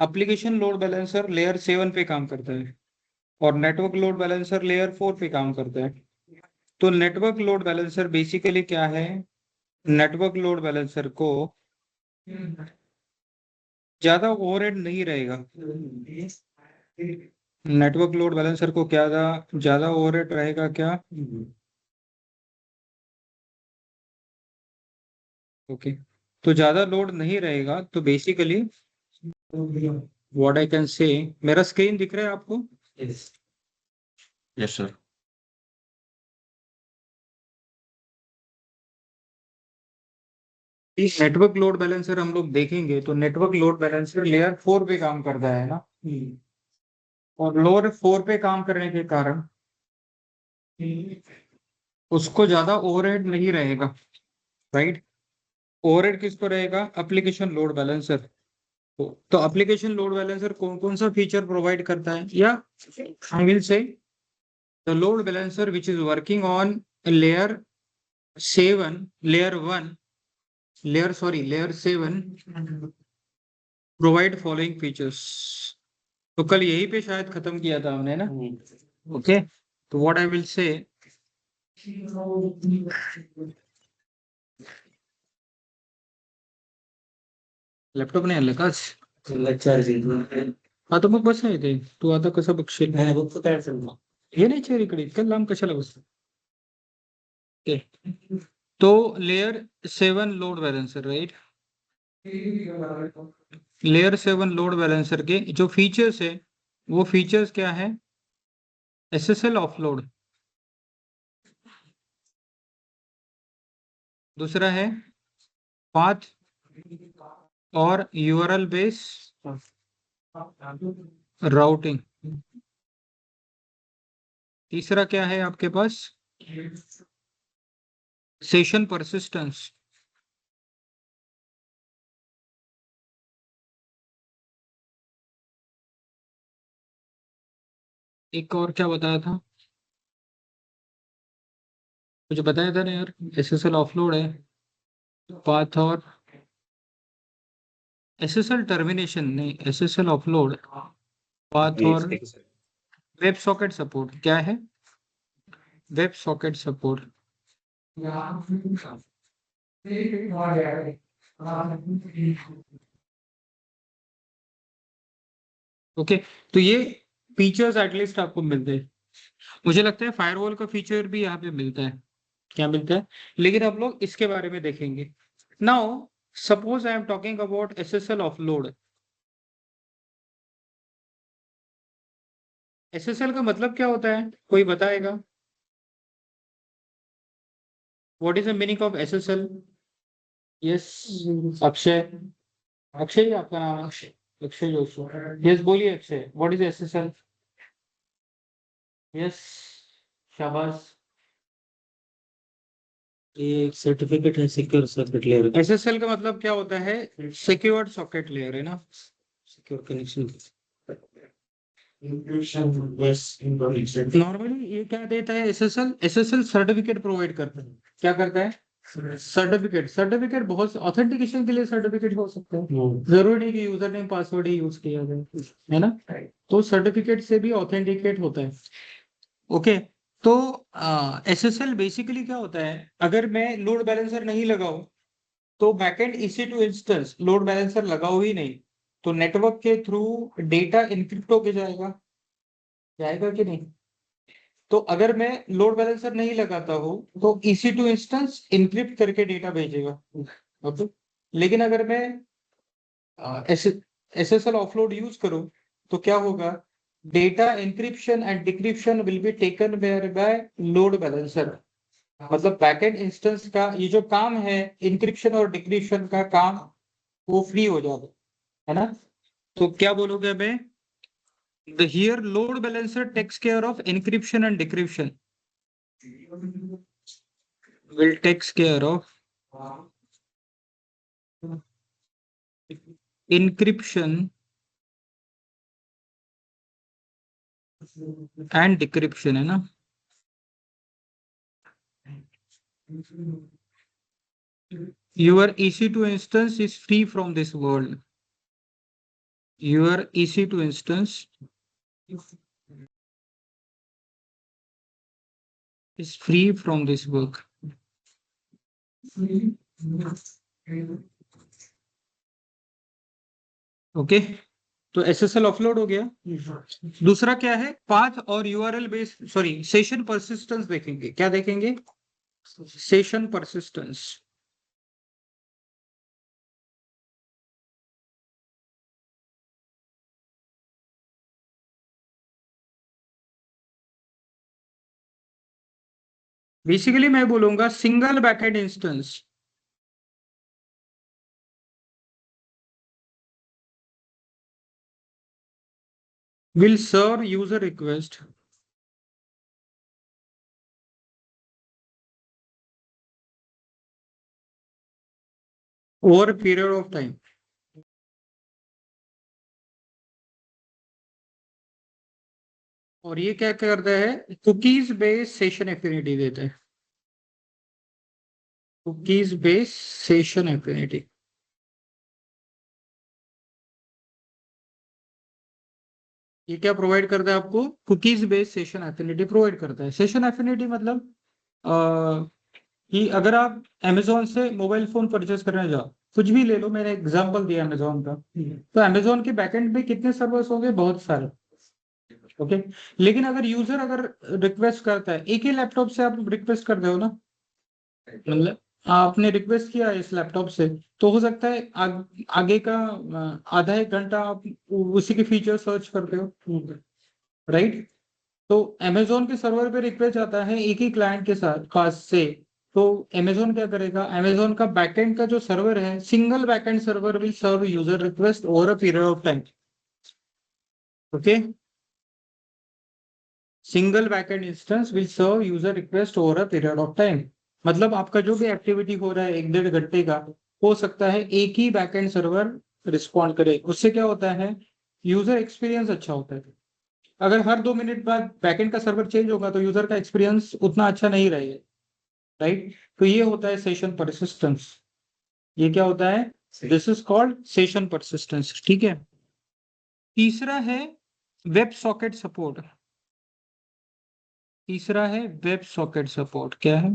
Application load balancer layer 7 पे काम करता है और नेटवर्क लोड बैलेंसर लेयर 4 पे काम करता है। तो नेटवर्क लोड बैलेंसर बेसिकली क्या है? नेटवर्क लोड बैलेंसर को ज्यादा ओवरहेड नहीं रहेगा। नेटवर्क लोड बैलेंसर को क्या ज्यादा ओवरहेड रहेगा क्या? ओके, तो ज्यादा लोड नहीं रहेगा। तो basically what I can say, मेरा स्क्रीन दिख रहा है आपको? Yes yes sir. Network load balancer हम लोग देखेंगे तो नेटवर्क लोड बैलेंसर लेयर 4 पे काम करता है ना, और लोअर 4 पे काम करने के कारण उसको ज्यादा ओवरहेड नहीं रहेगा, राइट? ओवरहेड किसको रहेगा? Application load balancer. तो एप्लीकेशन लोड बैलेंसर कौन कौन सा फीचर प्रोवाइड करता है? या I will say the load balancer which is working on layer 7 layer 1 layer 7 provide following features. तो कल यही पे शायद खत्म किया था हमने ना। ओके, तो what I will say, laptop नाही आणलं काच? आता मग बस आहे ते, तू आता कसं बघशील? हे नाही चेअर इकडे, इतकं लांब कशाला बसतो? ओके, तो layer 7 load balancer, right? Layer 7 load balancer के जो फीचर्स है वो फीचर्स क्या है? एसएसएल ऑफलोड, दूसरा है पाथ और यूआरएल बेस राउटिंग, तीसरा क्या है आपके पास? सेशन परसिस्टेंस, एक और क्या बताया था? कुछ बताया था ना यार, एसएसएल ऑफलोड है, पाथ और एसएसएल टर्मिनेशन नहीं, एसएसएल ऑफलोड, पाथ और वेब सॉकेट सपोर्ट। क्या है? Web socket support. ओके, तो ये फीचर्स एटलीस्ट आपको मिलते हैं। मुझे लगता है फायरवॉल का फीचर भी यहाँ पे मिलता है। क्या मिलता है? लेकिन हम लोग इसके बारे में देखेंगे। Now suppose I am talking about SSL offload. SSL का मतलब क्या होता है? कोई बताएगा? What is the meaning of SSL? Yes, Akshay. Akshay ही आपका नाम है? अक्षय जोशी। यस, बोलिए Akshay, what is SSL? Yes, शाबाश। ये एक सर्टिफिकेट है सिक्योर सर्किट लेयर। एसएसएल का मतलब क्या होता है? सिक्योर्ड सॉकेट लेयर, है ना? Secure connection. नॉर्मली ये क्या देता है एसएसएल? एसएसएल सर्टिफिकेट प्रोवाइड करता है। क्या करता है? सर्टिफिकेट। सर्टिफिकेट बहुत ऑथेंटिकेशन के लिए सर्टिफिकेट हो सकते हैं, जरूरी नहीं कि यूजर नेम पासवर्ड ही यूज किया जाए, है ना? तो सर्टिफिकेट से भी ऑथेंटिकेट होता है। ओके, तो एसएसएल बेसिकली क्या होता है? अगर मैं लोड बैलेंसर नहीं लगाऊं तो backend EC2 instance load balancer लगाओ ही नहीं तो नेटवर्क के थ्रू डेटा इनक्रिप्ट होके जाएगा, जाएगा कि नहीं? तो अगर मैं लोड बैलेंसर नहीं लगाता हूँ तो EC2 इंस्टेंस इनक्रिप्ट करके डेटा भेजेगा। ओके, लेकिन अगर मैं एसएसएल ऑफलोड यूज करूं तो क्या होगा? Data encryption and decryption will be taken by load balancer. मतलब बैकएंड इंस्टेंस का ये जो काम है, इंक्रिप्शन और डिक्रिप्शन का काम, वो फ्री हो जाएगा, है ना? तो क्या बोलोगे मैं? The here load balancer takes care of encryption and decryption. Will takes care of encryption and decryption, है ना? Your EC2 instance is free from this world. your EC2 instance is free from this bug. Okay, तो SSL offload हो गया। दूसरा क्या है, path और URL based, sorry, session persistence देखेंगे। क्या देखेंगे? Session persistence. बेसिकली मैं बोलूंगा single backend instance will serve user request over a period of time. और ये क्या करता है, कुकीज बेस्ड सेशन एफिनिटी देता है। कुकीज बेस्ड सेशन एफिनिटी, ये क्या प्रोवाइड करता है आपको? Cookies based session affinity provide करता है। सेशन एफिनिटी मतलब कि अगर आप Amazon से मोबाइल फोन परचेस करने जाओ, कुछ भी ले लो, मैंने एग्जांपल दिया Amazon का, तो Amazon के बैकएंड में कितने सर्वर्स होंगे? बहुत सारे। ओके, लेकिन अगर यूजर अगर रिक्वेस्ट करता है, एक ही लैपटॉप से आप रिक्वेस्ट कर रहे हो ना, मतलब आपने रिक्वेस्ट किया इस लैपटॉप से, तो हो सकता है आगे का आधा एक घंटा आप उसी के फीचर सर्च करते हो, राइट? तो Amazon के सर्वर पे रिक्वेस्ट आता है एक ही क्लाइंट के साथ पास से, तो Amazon क्या करेगा? Amazon का बैकएंड का जो सर्वर है, single backend server will serve user request over a period of time. Okay, single backend instance will serve user request over a period of time. मतलब आपका जो भी एक्टिविटी हो रहा है 1-1.5 घंटे का, हो सकता है एक ही बैकएंड सर्वर रिस्पॉन्ड करे। उससे क्या होता है, यूजर एक्सपीरियंस अच्छा होता है। अगर हर 2 मिनट बाद बैकएंड का सर्वर चेंज होगा तो यूजर का एक्सपीरियंस उतना अच्छा नहीं रहेगा, राइट? तो ये होता है सेशन परसिस्टेंस। ये क्या होता है? This is called session persistence. ठीक है। तीसरा है वेब सॉकेट सपोर्ट। तीसरा है वेब सॉकेट सपोर्ट। क्या है?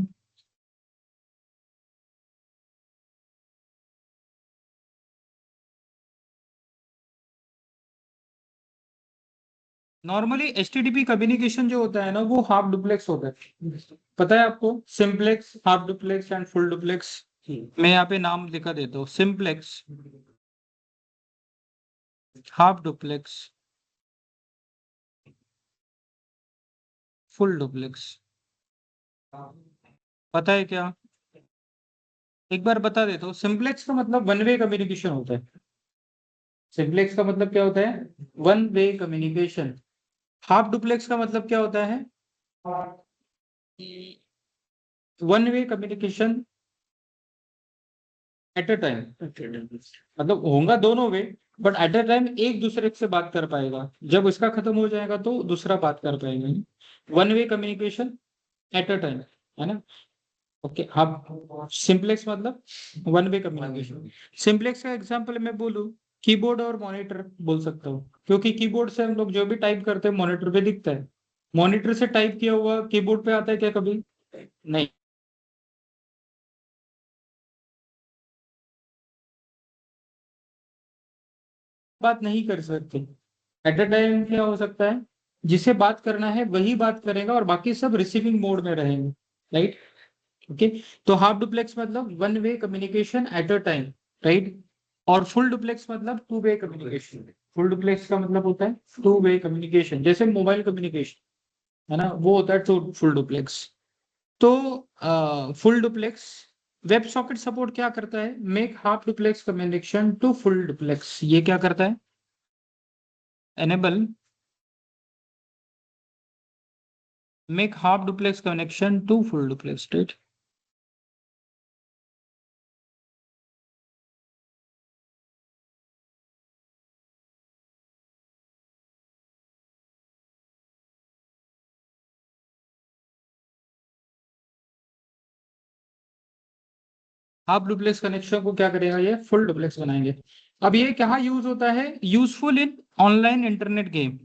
नॉर्मली HTTP कम्युनिकेशन जो होता है ना, वो हाफ डुप्लेक्स होता है। पता है आपको? Simplex, half duplex and full duplex. मैं यहाँ पे नाम लिखा देता हूँ, simplex, half duplex, full duplex. पता है क्या? एक बार बता देता हूँ। सिंप्लेक्स का मतलब वन वे कम्युनिकेशन होता है। सिंप्लेक्स का मतलब क्या होता है? One way communication. Half duplex का मतलब क्या होता है? One way communication at a time. मतलब होगा दोनों वे, बट एट अ टाइम एक दूसरे से बात कर पाएगा, जब उसका खत्म हो जाएगा तो दूसरा बात कर पाएगा। One way communication at a time, है ना? ओके, हाँ। सिंप्लेक्स मतलब वन वे कम्युनिकेशन। सिंप्लेक्स का एग्जांपल मैं बोलूं, कीबोर्ड और मॉनिटर बोल सकता हूँ, क्योंकि कीबोर्ड से हम लोग जो भी टाइप करते हैं मॉनिटर पे दिखता है। मॉनिटर से टाइप किया हुआ कीबोर्ड पे आता है क्या कभी? नहीं। बात नहीं कर सकते। एट अ टाइम क्या हो सकता है, जिसे बात करना है वही बात करेगा और बाकी सब रिसीविंग मोड में रहेंगे, राइट? ओके, तो हाफ डुप्लेक्स मतलब one way communication at a time, right? और फुल डुप्लेक्स मतलब two way communication. Full duplex का मतलब होता है टू वे कम्युनिकेशन, जैसे मोबाइल कम्युनिकेशन, है ना, वो होता है टू फुल डुप्लेक्स। तो full duplex web socket support क्या करता है? Make half duplex communication to full duplex. ये क्या करता है? Enable make half duplex connection to full duplex, right? Half duplex connection को क्या करेगा? ये फुल डुप्लेक्स बनाएंगे। अब ये कहाँ यूज होता है? Useful in online internet game.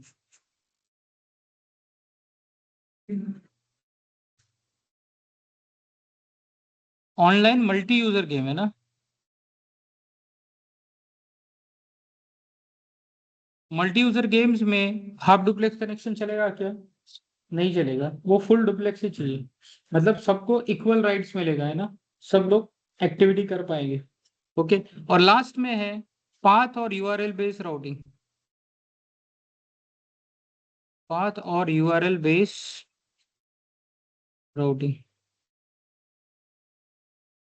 Online multi user game है ना। मल्टी यूजर गेम्स में हाफ डुप्लेक्स कनेक्शन चलेगा क्या? नहीं चलेगा, वो फुल डुप्लेक्स ही चाहिए। मतलब सबको इक्वल राइट्स मिलेगा, है ना, सब लोग एक्टिविटी कर पाएंगे। ओके। और लास्ट में है पाथ और यूआरएल बेस्ड राउटिंग। पाथ और यूआरएल बेस्ड राउटिंग।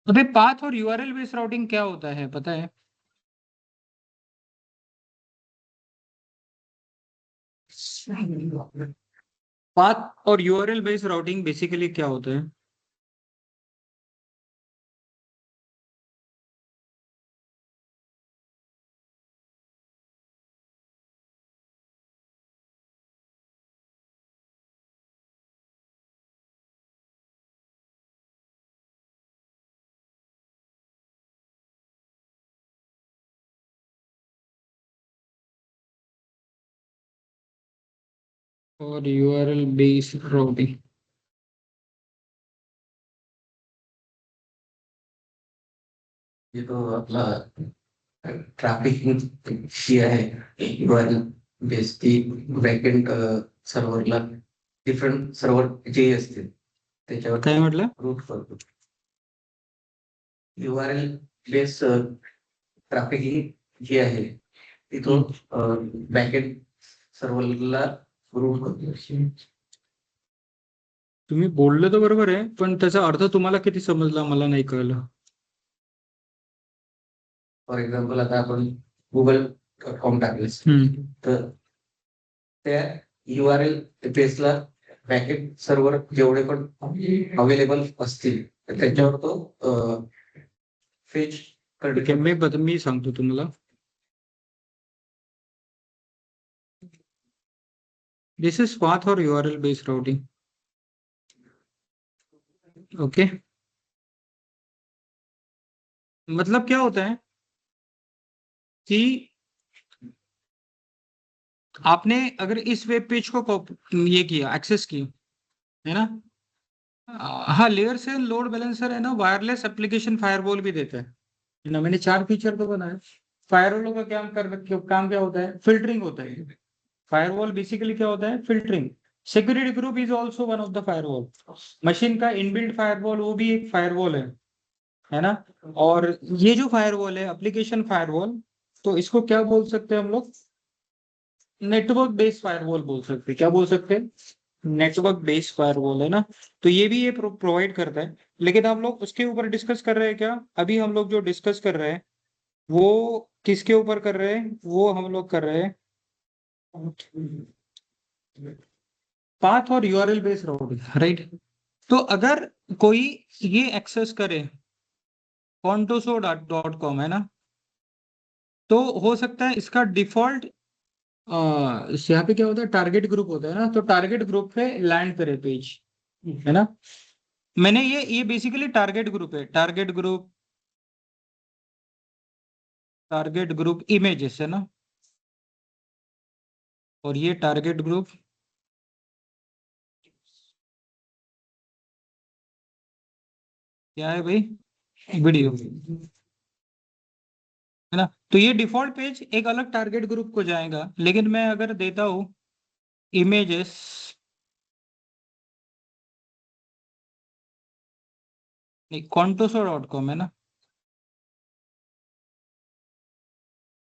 अबे पाथ और यूआरएल बेस्ड राउटिंग क्या होता है पता है? पाथ और यूआरएल बेस्ड राउटिंग बेसिकली क्या होता है? और यूआरएल बेस्ड राउटिंग। ये तो अपना ट्रॅफिक जे आहे रॉयल बेसची बॅकएंड सर्व्हरला डिफरंट सर्व्हर जे असतील त्याच्यावर काय म्हटलं? रूट करतो. URL बेस ट्रॅफिक जे आहे तिथून बॅकएंड सर्व्हरला रूट करतो. तुम्ही बोलले तर बरोबर आहे, पण त्याचा अर्थ तुम्हाला किती समजला मला नाही कळलं. फॉर एक्झाम्पल आता आपण Google.com टाकलेस तर त्या URL बेसला बॅकएंड सर्व्हर जेवढे पण अवेलेबल असतील तर त्याच्यावर तो फेच ठीक आहे, मी सांगतो तुम्हाला. दिस इज पाथ और यूआरएल बेस्ड राउटिंग. ओके. मतलब क्या होता है कि आपने अगर इस वेब पेज को ये किया, एक्सेस किया, है ना, हाँ, लेयर से लोड बैलेंसर है ना, वायरलेस एप्लीकेशन फायरवॉल भी देता है ना। मैंने 4 फीचर तो बनाया। फायरवॉल का काम क्या होता है? फिल्टरिंग होता है। फायरवॉल बेसिकली क्या होता है? Filtering. Security group is also one of the firewall. Machine का इनबिल्ट फायरवॉल वो भी एक फायरवॉल है ना। और ये जो फायरवॉल है एप्लीकेशन फायरवॉल, तो इसको क्या बोल सकते हैं हम लोग? नेटवर्क बेस्ड फायरवॉल बोल सकते हैं। क्या बोल सकते हैं? नेटवर्क बेस्ड फायरवॉल, है ना। तो ये भी ये प्रोवाइड करता है। लेकिन हम लोग उसके ऊपर डिस्कस कर रहे हैं क्या? अभी हम लोग जो डिस्कस कर रहे हैं वो किसके ऊपर कर रहे हैं? वो हम लोग कर रहे हैं पाथ और यूआरएल बेस्ड राउटिंग, राइट। तो अगर कोई ये एक्सेस करे contoso.com, है ना, तो हो सकता है इसका डिफॉल्ट यहाँ पे क्या होता है? टारगेट ग्रुप होता है ना, तो टारगेट ग्रुप पे लैंड करे पेज, है ना। मैंने ये बेसिकली टारगेट ग्रुप है। टारगेट ग्रुप इमेजेस है ना, और ये टारगेट ग्रुप क्या है भाई? वीडियो, है ना। तो ये डिफॉल्ट पेज एक अलग टारगेट ग्रुप को जाएगा। लेकिन मैं अगर देता हूं इमेजेस, contoso.com है ना,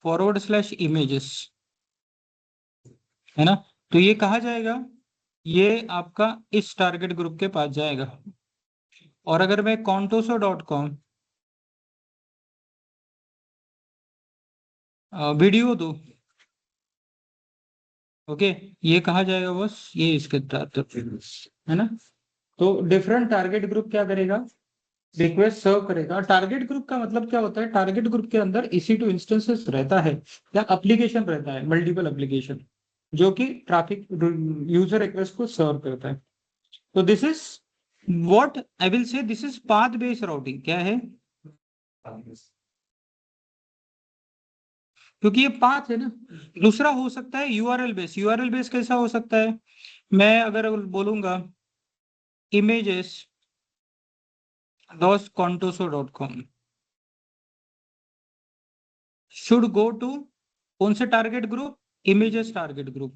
/images, है ना, तो ये कहा जाएगा? ये आपका इस टारगेट ग्रुप के पास जाएगा। और अगर मैं contoso.com वीडियो दो, ओके, ये कहा जाएगा? बस ये इसके तरफ, है ना। तो डिफरेंट टारगेट ग्रुप क्या करेगा? रिक्वेस्ट सर्व करेगा। टारगेट ग्रुप का मतलब क्या होता है? टारगेट ग्रुप के अंदर EC2 इंस्टेंसेस रहता है या एप्लीकेशन रहता है, मल्टीपल एप्लीकेशन, जो कि ट्रैफिक यूजर रिक्वेस्ट को सर्व करता है। तो this is what I will say, this is path based routing. क्या है? क्योंकि ये पाथ है ना। दूसरा हो सकता है यूआरएल बेस। यूआरएल बेस कैसा हो सकता है? मैं अगर बोलूंगा images.contoso.com शुड गो टू कौन से target group? Images target group.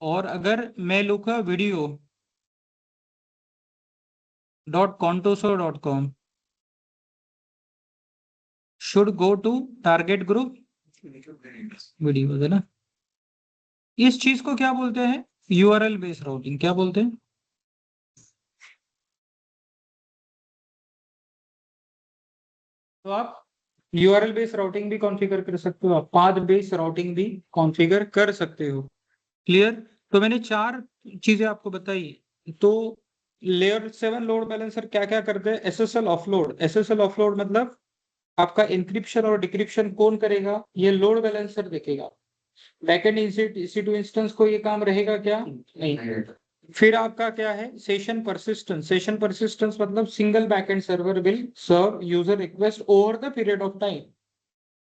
और अगर मैं लिखूंगा video.contoso.com should go to target group video, है ना। इस चीज को क्या बोलते हैं? URL base routing. क्या बोलते हैं? तो आप यूआरएल बेस राउटिंग भी कॉन्फ़िगर कर सकते हो, आप पाथ बेस राउटिंग भी कॉन्फ़िगर कर सकते हो। क्लियर? तो मैंने 4 चीजें आपको बताई। तो लेयर 7 लोड बैलेंसर क्या क्या करते हैं? SSL offload. एसएसएल ऑफलोड मतलब आपका इंक्रिप्शन और डिक्रिप्शन कौन करेगा? ये लोड बैलेंसर देखेगा। बैकएंड EC2 इंस्टेंस को ये काम रहेगा क्या? नहीं। फिर आपका क्या है? Session persistence. सेशन परसिस्टेंस मतलब single backend server will serve user request over the period of time.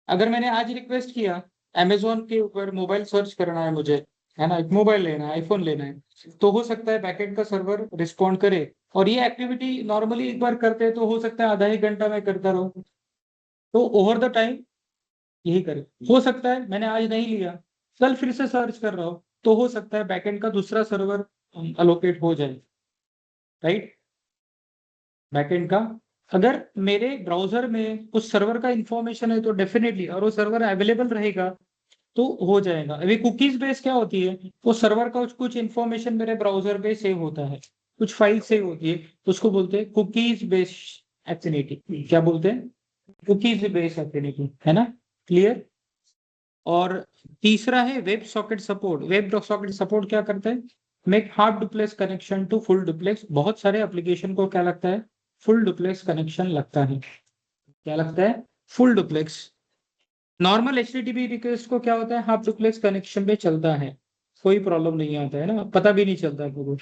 अगर मैंने आज रिक्वेस्ट किया, अमेजोन के ऊपर मोबाइल सर्च करना है मुझे, है ना, एक मोबाइल लेना है, आईफोन लेना है, तो हो सकता है बैकएंड का सर्वर रिस्पॉन्ड करे। और ये एक्टिविटी नॉर्मली एक बार करते हैं तो हो सकता है आधा एक घंटा मैं करता रहूं, तो ओवर द टाइम यही करे। हो सकता है मैंने आज नहीं लिया, कल फिर से सर्च कर रहा हूं, तो हो सकता है बैकएंड का दूसरा सर्वर अलोकेट हो जाए, राइट। बैकएंड का अगर मेरे ब्राउजर में उस सर्वर का इंफॉर्मेशन है तो डेफिनेटली, और वो सर्वर अवेलेबल रहेगा तो हो जाएगा। अभी कुकीज बेस क्या होती है? वो सर्वर का कुछ इंफॉर्मेशन मेरे ब्राउजर पे सेव होता है, कुछ फाइल सेव होती है, उसको बोलते हैं कुकीज बेस एफिनिटी। क्या बोलते हैं? कुकीज बेस एफिनिटी, है ना। क्लियर? और तीसरा है web socket support. Web socket support क्या करता है? Make hard duplex connection to full duplex. बहुत सारे एप्लीकेशन को क्या लगता है? फुल डुप्लेक्स कनेक्शन लगता है। क्या लगता है? Full duplex. Normal HTTP request को क्या होता है? हाफ डुप्लेक्स कनेक्शन पे चलता है, कोई प्रॉब्लम नहीं आता है ना, पता भी नहीं चलता है।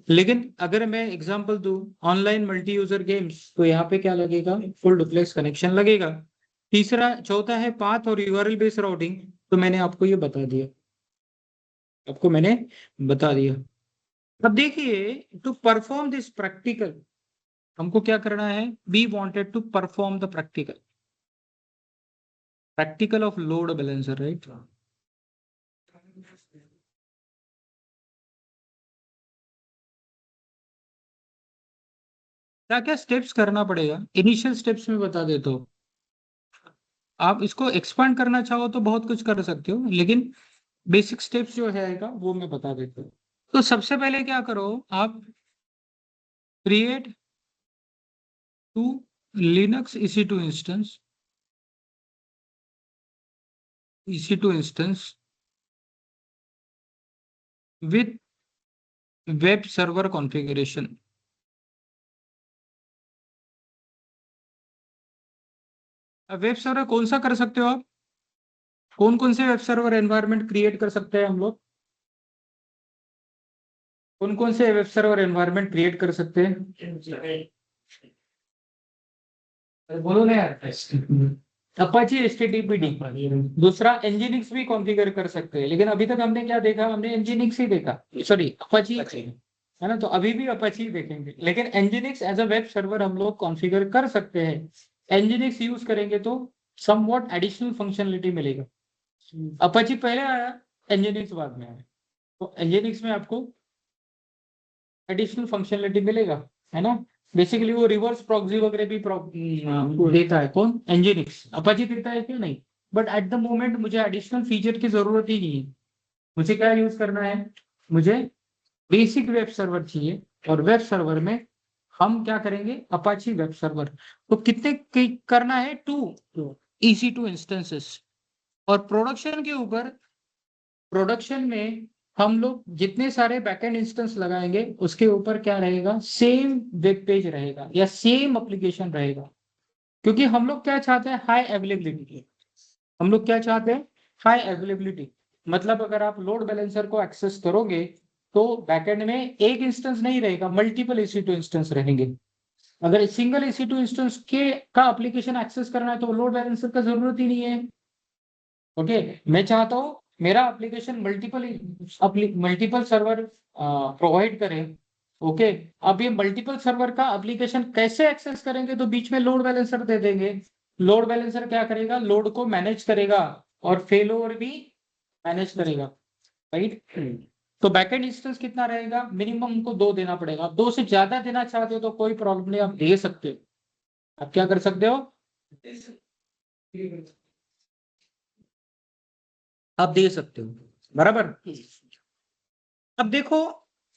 लेकिन अगर मैं एग्जांपल दूं ऑनलाइन मल्टी यूजर गेम्स, तो यहाँ पे क्या लगेगा? फुल डुप्लेक्स कनेक्शन लगेगा। तीसरा चौथा है पाथ और यूआरएल बेस राउटिंग। तो मैंने आपको ये बता दिया, आपको मैंने बता दिया। अब देखिए, टू परफॉर्म दिस प्रैक्टिकल, हमको क्या करना है? We wanted to perform the practical of load balancer, right. क्या क्या स्टेप्स करना पड़ेगा? इनिशियल स्टेप्स में बता देता हूँ। आप इसको एक्सपांड करना चाहो तो बहुत कुछ कर सकते हो, लेकिन बेसिक स्टेप्स जो है वो मैं बता देता हूँ। तो सबसे पहले क्या करो आप? Create two Linux EC2 instance, EC2 instance with web server configuration. अब वेब सर्वर कौन सा कर सकते हो आप? कौन कौन से वेब सर्वर एनवायरनमेंट क्रिएट कर सकते हैं हम लोग? कौन कौन से वेब सर्वर एनवायरनमेंट क्रिएट कर सकते हैं? बोलो ना यार। Apache HTTPD। दूसरा एनजीनिक्स भी कॉन्फ़िगर कर सकते हैं, लेकिन अभी तक हमने क्या देखा? हमने एनजीनिक्स ही देखा, सॉरी अपाची, है ना। तो अभी भी अपाची ही देखेंगे, लेकिन एनजीनिक्स एज अ वेब सर्वर हम लोग कॉन्फ़िगर कर सकते हैं। एनजीनिक्स यूज करेंगे तो समवॉट एडिशनल फंक्शनलिटी मिलेगा। अपाची पहले आया, एनजीनिक्स बाद में आया, तो एनजीनिक्स में आपको एडिशनल फंक्शनलिटी मिलेगा, है ना। बेसिकली वो रिवर्स प्रॉक्सी वगैरह भी देता है। कौन? एनजीनिक्स। अपाची देता है क्यों नहीं? बट एट द मोमेंट मुझे एडिशनल फीचर की जरूरत ही नहीं है। मुझे क्या यूज करना है? मुझे बेसिक वेब सर्वर चाहिए, और वेब सर्वर में हम क्या करेंगे? Apache web server. तो कितने करना है? 2 EC2 इंस्टेंसेस। और प्रोडक्शन के ऊपर, प्रोडक्शन में हम लोग जितने सारे बैकएंड इंस्टेंस लगाएंगे उसके ऊपर क्या रहेगा? सेम वेब पेज रहेगा या सेम एप्लीकेशन रहेगा। क्योंकि हम लोग क्या चाहते हैं? High availability. हम लोग क्या चाहते हैं? High availability. मतलब अगर आप लोड बैलेंसर को एक्सेस करोगे तो बैकएंड में एक इंस्टेंस नहीं रहेगा, मल्टीपल EC2 इंस्टेंस रहेंगे। अगर सिंगल EC2 इंस्टेंस के का एप्लीकेशन एक्सेस करना है तो लोड बैलेंसर का जरूरत ही नहीं है। ओके, मैं चाहता हूँ मेरा एप्लीकेशन मल्टीपल सर्वर प्रोवाइड करे। ओके, अब ये मल्टीपल सर्वर का एप्लीकेशन कैसे एक्सेस करेंगे, तो बीच में लोड बैलेंसर दे देंगे। लोड बैलेंसर क्या करेगा, लोड को मैनेज करेगा और फेल ओवर भी मैनेज करेगा, राइट। तो बैकएंड इंस्टेंस कितना रहेगा, मिनिमम हमको 2 देना पड़ेगा। आप 2 से ज्यादा देना चाहते हो तो कोई प्रॉब्लम नहीं, आप दे सकते हो। आप क्या कर सकते हो, आप दे सकते हो, बराबर। अब देखो,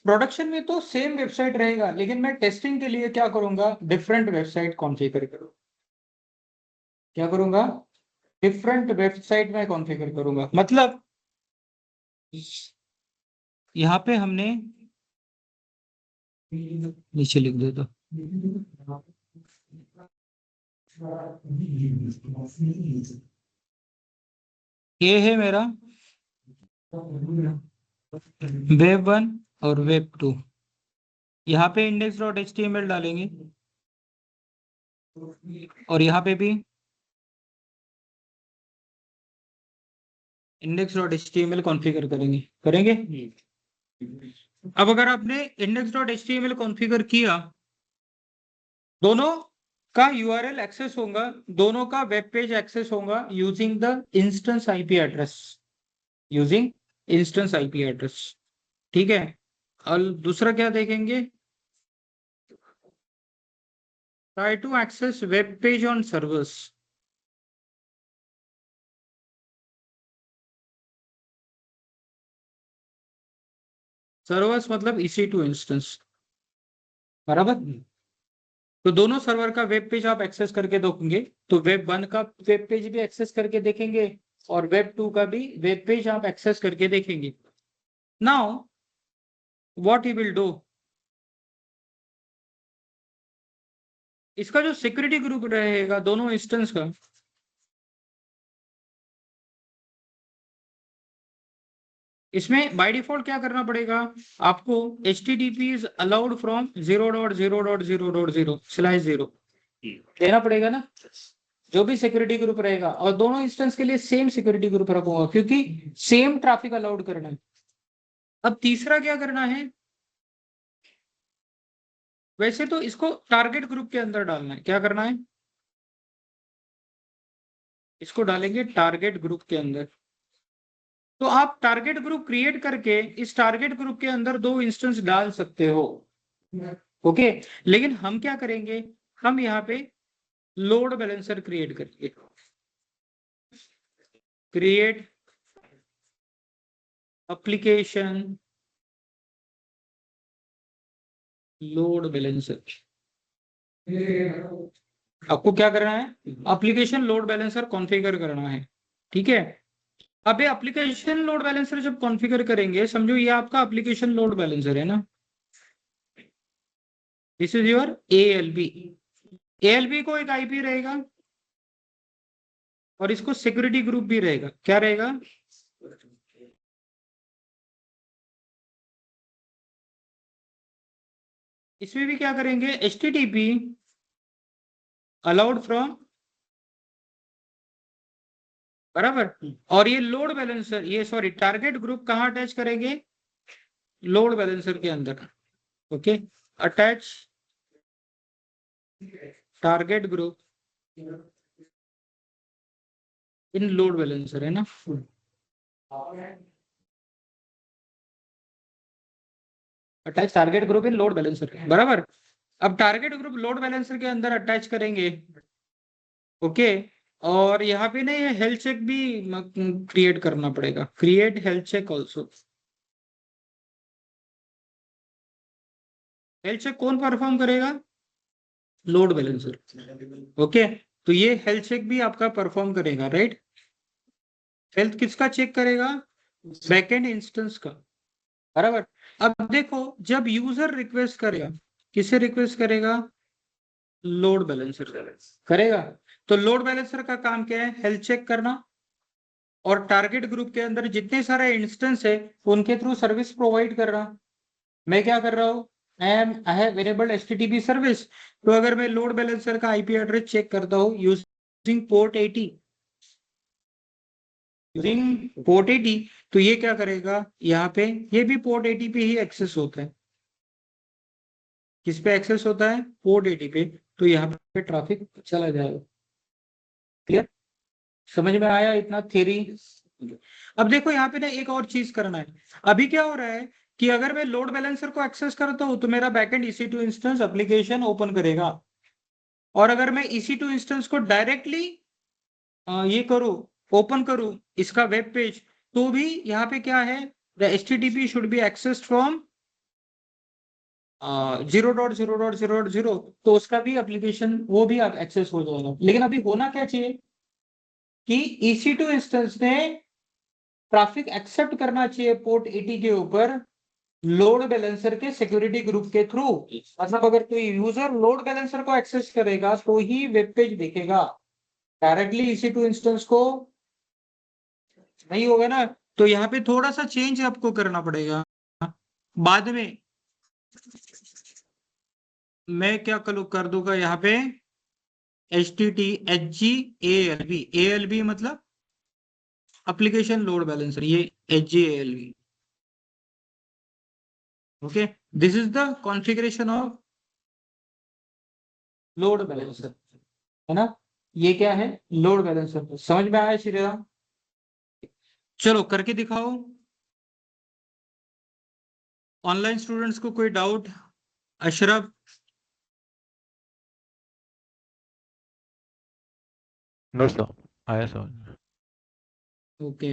प्रोडक्शन में तो सेम वेबसाइट रहेगा, लेकिन मैं टेस्टिंग के लिए क्या करूंगा, डिफरेंट वेबसाइट कॉन्फ़िगर करूंगा। क्या करूंगा, डिफरेंट वेबसाइट में कॉन्फ़िगर करूंगा। मतलब यहाँ पे हमने नीचे लिख देता, ये है मेरा वेब 1 और वेब 2। यहाँ पे index.html डालेंगे और यहाँ पे भी index.html कॉन्फ़िगर करेंगे। अब अगर आपने index.html कॉन्फ़िगर किया, दोनों का URL एक्सेस होगा, दोनों का वेब पेज एक्सेस होगा using the instance IP address, ठीक है। और दूसरा क्या देखेंगे, try to access web page on servers. Servers मतलब EC2 इंस्टेंस, बराबर। तो दोनों सर्वर का वेब पेज आप एक्सेस करके देखेंगे, तो वेब 1 का वेब पेज भी एक्सेस करके देखेंगे और वेब 2 का भी वेब पेज आप एक्सेस करके देखेंगे। Now what he will do, इसका जो सिक्योरिटी ग्रुप रहेगा दोनों इंस्टेंस का, इसमें बाय डिफॉल्ट क्या करना पड़ेगा आपको, HTTP इज अलाउड फ्रॉम 0.0.0.0/0 देना पड़ेगा ना, जो भी सिक्योरिटी ग्रुप रहेगा। और दोनों इंस्टेंस के लिए सेम सिक्योरिटी ग्रुप रखूंगा, क्योंकि सेम ट्रैफिक अलाउड करना है। अब तीसरा क्या करना है, वैसे तो इसको टारगेट ग्रुप के अंदर डालना है। क्या करना है, इसको डालेंगे टारगेट ग्रुप के अंदर। तो आप टारगेट ग्रुप क्रिएट करके इस टारगेट ग्रुप के अंदर 2 इंस्टेंस डाल सकते हो, ओके। लेकिन हम क्या करेंगे, हम यहाँ पे लोड बैलेंसर क्रिएट करेंगे, क्रिएट एप्लीकेशन लोड बैलेंसर। आपको क्या करना है, एप्लीकेशन लोड बैलेंसर कॉन्फ़िगर करना है, ठीक है। अब ये एप्लीकेशन लोड बैलेंसर जब कॉन्फ़िगर करेंगे, समझो ये आपका एप्लीकेशन लोड बैलेंसर है ना, दिस इज योर ALB को एक IP रहेगा और इसको सिक्योरिटी ग्रुप भी रहेगा। क्या रहेगा, इसमें भी क्या करेंगे, HTTP अलाउड फ्रॉम, बराबर। और ये लोड बैलेंसर, ये सॉरी टारगेट ग्रुप कहाँ अटैच करेंगे, लोड बैलेंसर के अंदर, okay. Attach target group in load balancer, है ना। Attach target group in load balancer, बराबर। अब टारगेट ग्रुप लोड बैलेंसर के अंदर अटैच करेंगे, ओके। और यहाँ पे ना ये हेल्थ चेक भी क्रिएट करना पड़ेगा, create health check also. Health check कौन परफॉर्म करेगा, लोड बैलेंसर, ओके। तो ये हेल्थ चेक भी आपका परफॉर्म करेगा, राइट। हेल्थ किसका चेक करेगा, बैकएंड इंस्टेंस का, बराबर। अब देखो, जब यूजर रिक्वेस्ट करेगा, किसे रिक्वेस्ट करेगा, लोड बैलेंसर करेगा। तो लोड बैलेंसर का काम क्या है, हेल्थ चेक करना और टारगेट ग्रुप के अंदर जितने सारे इंस्टेंस है उनके थ्रू सर्विस प्रोवाइड कर रहा। मैं क्या कर रहा हूँ, I have enabled HTTP service. तो अगर मैं लोड बैलेंसर का आईपी एड्रेस चेक करता हूँ यूजिंग पोर्ट 80, यूजिंग पोर्ट 80, तो ये क्या करेगा यहाँ पे, ये भी पोर्ट 80 पे ही एक्सेस होता है। किस पे एक्सेस होता है? पोर्ट 80 पे। तो यहाँ पे ट्रैफिक चला जाएगा। क्लियर? समझ में आया इतना थ्योरी? अब देखो यहाँ पे ना एक और चीज करना है। अभी क्या हो रहा है कि अगर मैं लोड बैलेंसर को एक्सेस करता हूँ तो मेरा backend EC2 instance application open करेगा, और अगर मैं EC2 इंस्टेंस को डायरेक्टली ये करूँ, ओपन करूँ इसका वेब पेज, तो भी यहाँ पे क्या है, the HTTP should be accessed from 0.0.0.0, तो उसका भी एप्लीकेशन वो भी एक्सेस हो जाएगा। लेकिन अभी होना क्या चाहिए कि EC2 इंस्टेंस ने ट्रैफिक एक्सेप्ट करना चाहिए पोर्ट 80 के ऊपर लोड बैलेंसर के सिक्योरिटी ग्रुप के थ्रू। मतलब अगर कोई यूजर लोड बैलेंसर को एक्सेस करेगा तो ही वेब पेज देखेगा, डायरेक्टली EC2 इंस्टेंस को नहीं होगा ना। तो यहाँ पे थोड़ा सा चेंज आपको करना पड़ेगा। बाद में मैं क्या कर दूंगा यहाँ पे HTTHGALB, ALB मतलब एप्लीकेशन लोड बैलेंसर, ये HGALB। Okay, this is the configuration of load balancer, है ना। ये क्या है? Load balancer. समझ में आया श्री राम? चलो करके दिखाओ। ऑनलाइन स्टूडेंट्स को कोई डाउट? अशरफ? नो सर, आया सर। ओके,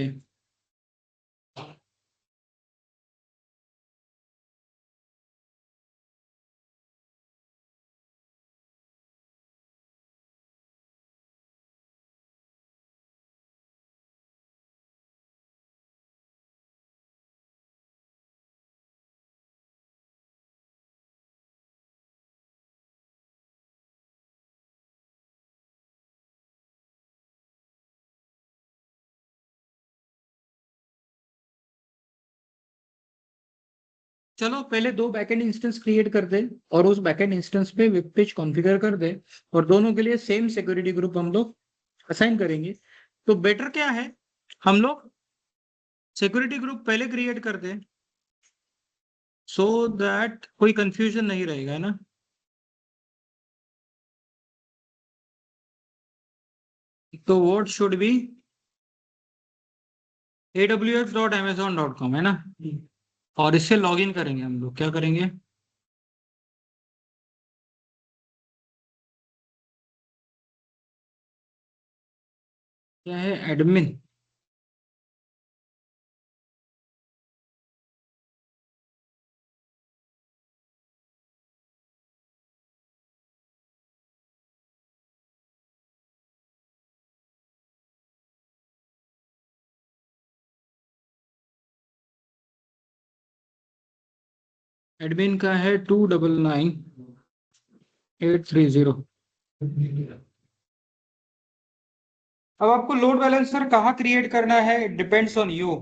चलो पहले दो बैकएंड इंस्टेंस क्रिएट कर दे और उस बैकएंड इंस्टेंस पे वेब पेज कॉन्फ़िगर कर दे, और दोनों के लिए सेम सिक्योरिटी ग्रुप हम लोग असाइन करेंगे। तो बेटर क्या है, हम लोग सिक्योरिटी ग्रुप पहले क्रिएट कर दे, सो दैट कोई कंफ्यूजन नहीं रहेगा, है ना। तो व्हाट शुड बी aws.amazon.com, है ना। और इससे लॉगिन करेंगे हम लोग। क्या करेंगे? क्या है? एडमिन। एडमिन का है 299830। अब आपको लोड बैलेंसर कहाँ क्रिएट करना है, डिपेंड्स ऑन यू।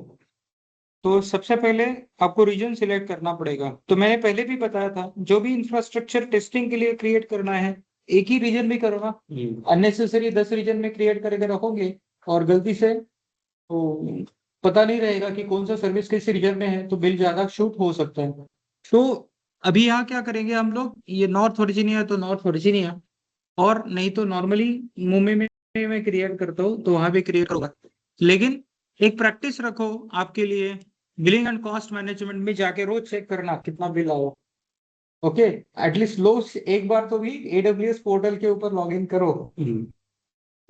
तो सबसे पहले आपको रीजन सिलेक्ट करना पड़ेगा। तो मैंने पहले भी बताया था, जो भी इंफ्रास्ट्रक्चर टेस्टिंग के लिए क्रिएट करना है एक ही रीजन में करोगा। अननेसेसरी 10 रीजन में क्रिएट करके रखोगे और गलती से तो पता नहीं रहेगा कि कौन सा सर्विस किस रीजन में है, तो बिल ज्यादा शूट हो सकता है। तो अभी यहाँ क्या करेंगे हम लोग, ये नॉर्थ वर्जीनिया तो नॉर्थ वर्जीनिया, और नहीं तो नॉर्मली मुंबई में मैं क्रिएट करता हूँ तो वहां भी क्रिएट करूंगा। लेकिन एक प्रैक्टिस रखो आपके लिए, बिलिंग एंड कॉस्ट मैनेजमेंट में जाके रोज चेक करना कितना बिल आओ। ओके, एटलीस्ट लो एक बार तो भी AWS पोर्टल के ऊपर लॉग इन करो,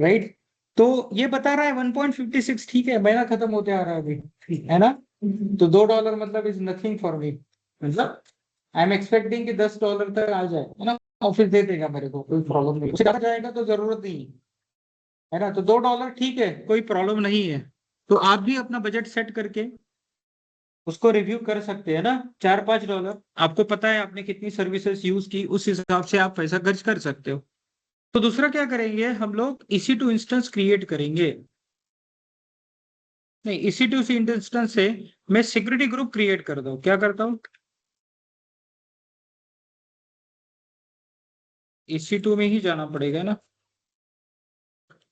राइट। तो ये बता रहा है 1.56, ठीक है, महीना खत्म होते आ रहा है अभी, है ना। तो $2 मतलब इज नथिंग फॉर मी। मतलब आई एम एक्सपेक्टिंग कि $10 तक आ जाए, है ना। ऑफिस दे देगा मेरे को, कोई प्रॉब्लम नहीं। उससे ज्यादा जाएगा तो जरूरत नहीं, है ना। तो $2 ठीक है, कोई प्रॉब्लम नहीं है। तो आप भी अपना बजट सेट करके उसको रिव्यू कर सकते हैं ना। $4-5 आपको पता है आपने कितनी सर्विसेज यूज की, उस हिसाब से आप पैसा खर्च कर सकते हो। तो दूसरा क्या करेंगे हम लोग, EC2 इंस्टेंस क्रिएट करेंगे। नहीं, EC2 इंस्टेंस से मैं सिक्योरिटी ग्रुप क्रिएट कर दूं। क्या करता हूँ, EC2 में ही जाना पड़ेगा ना।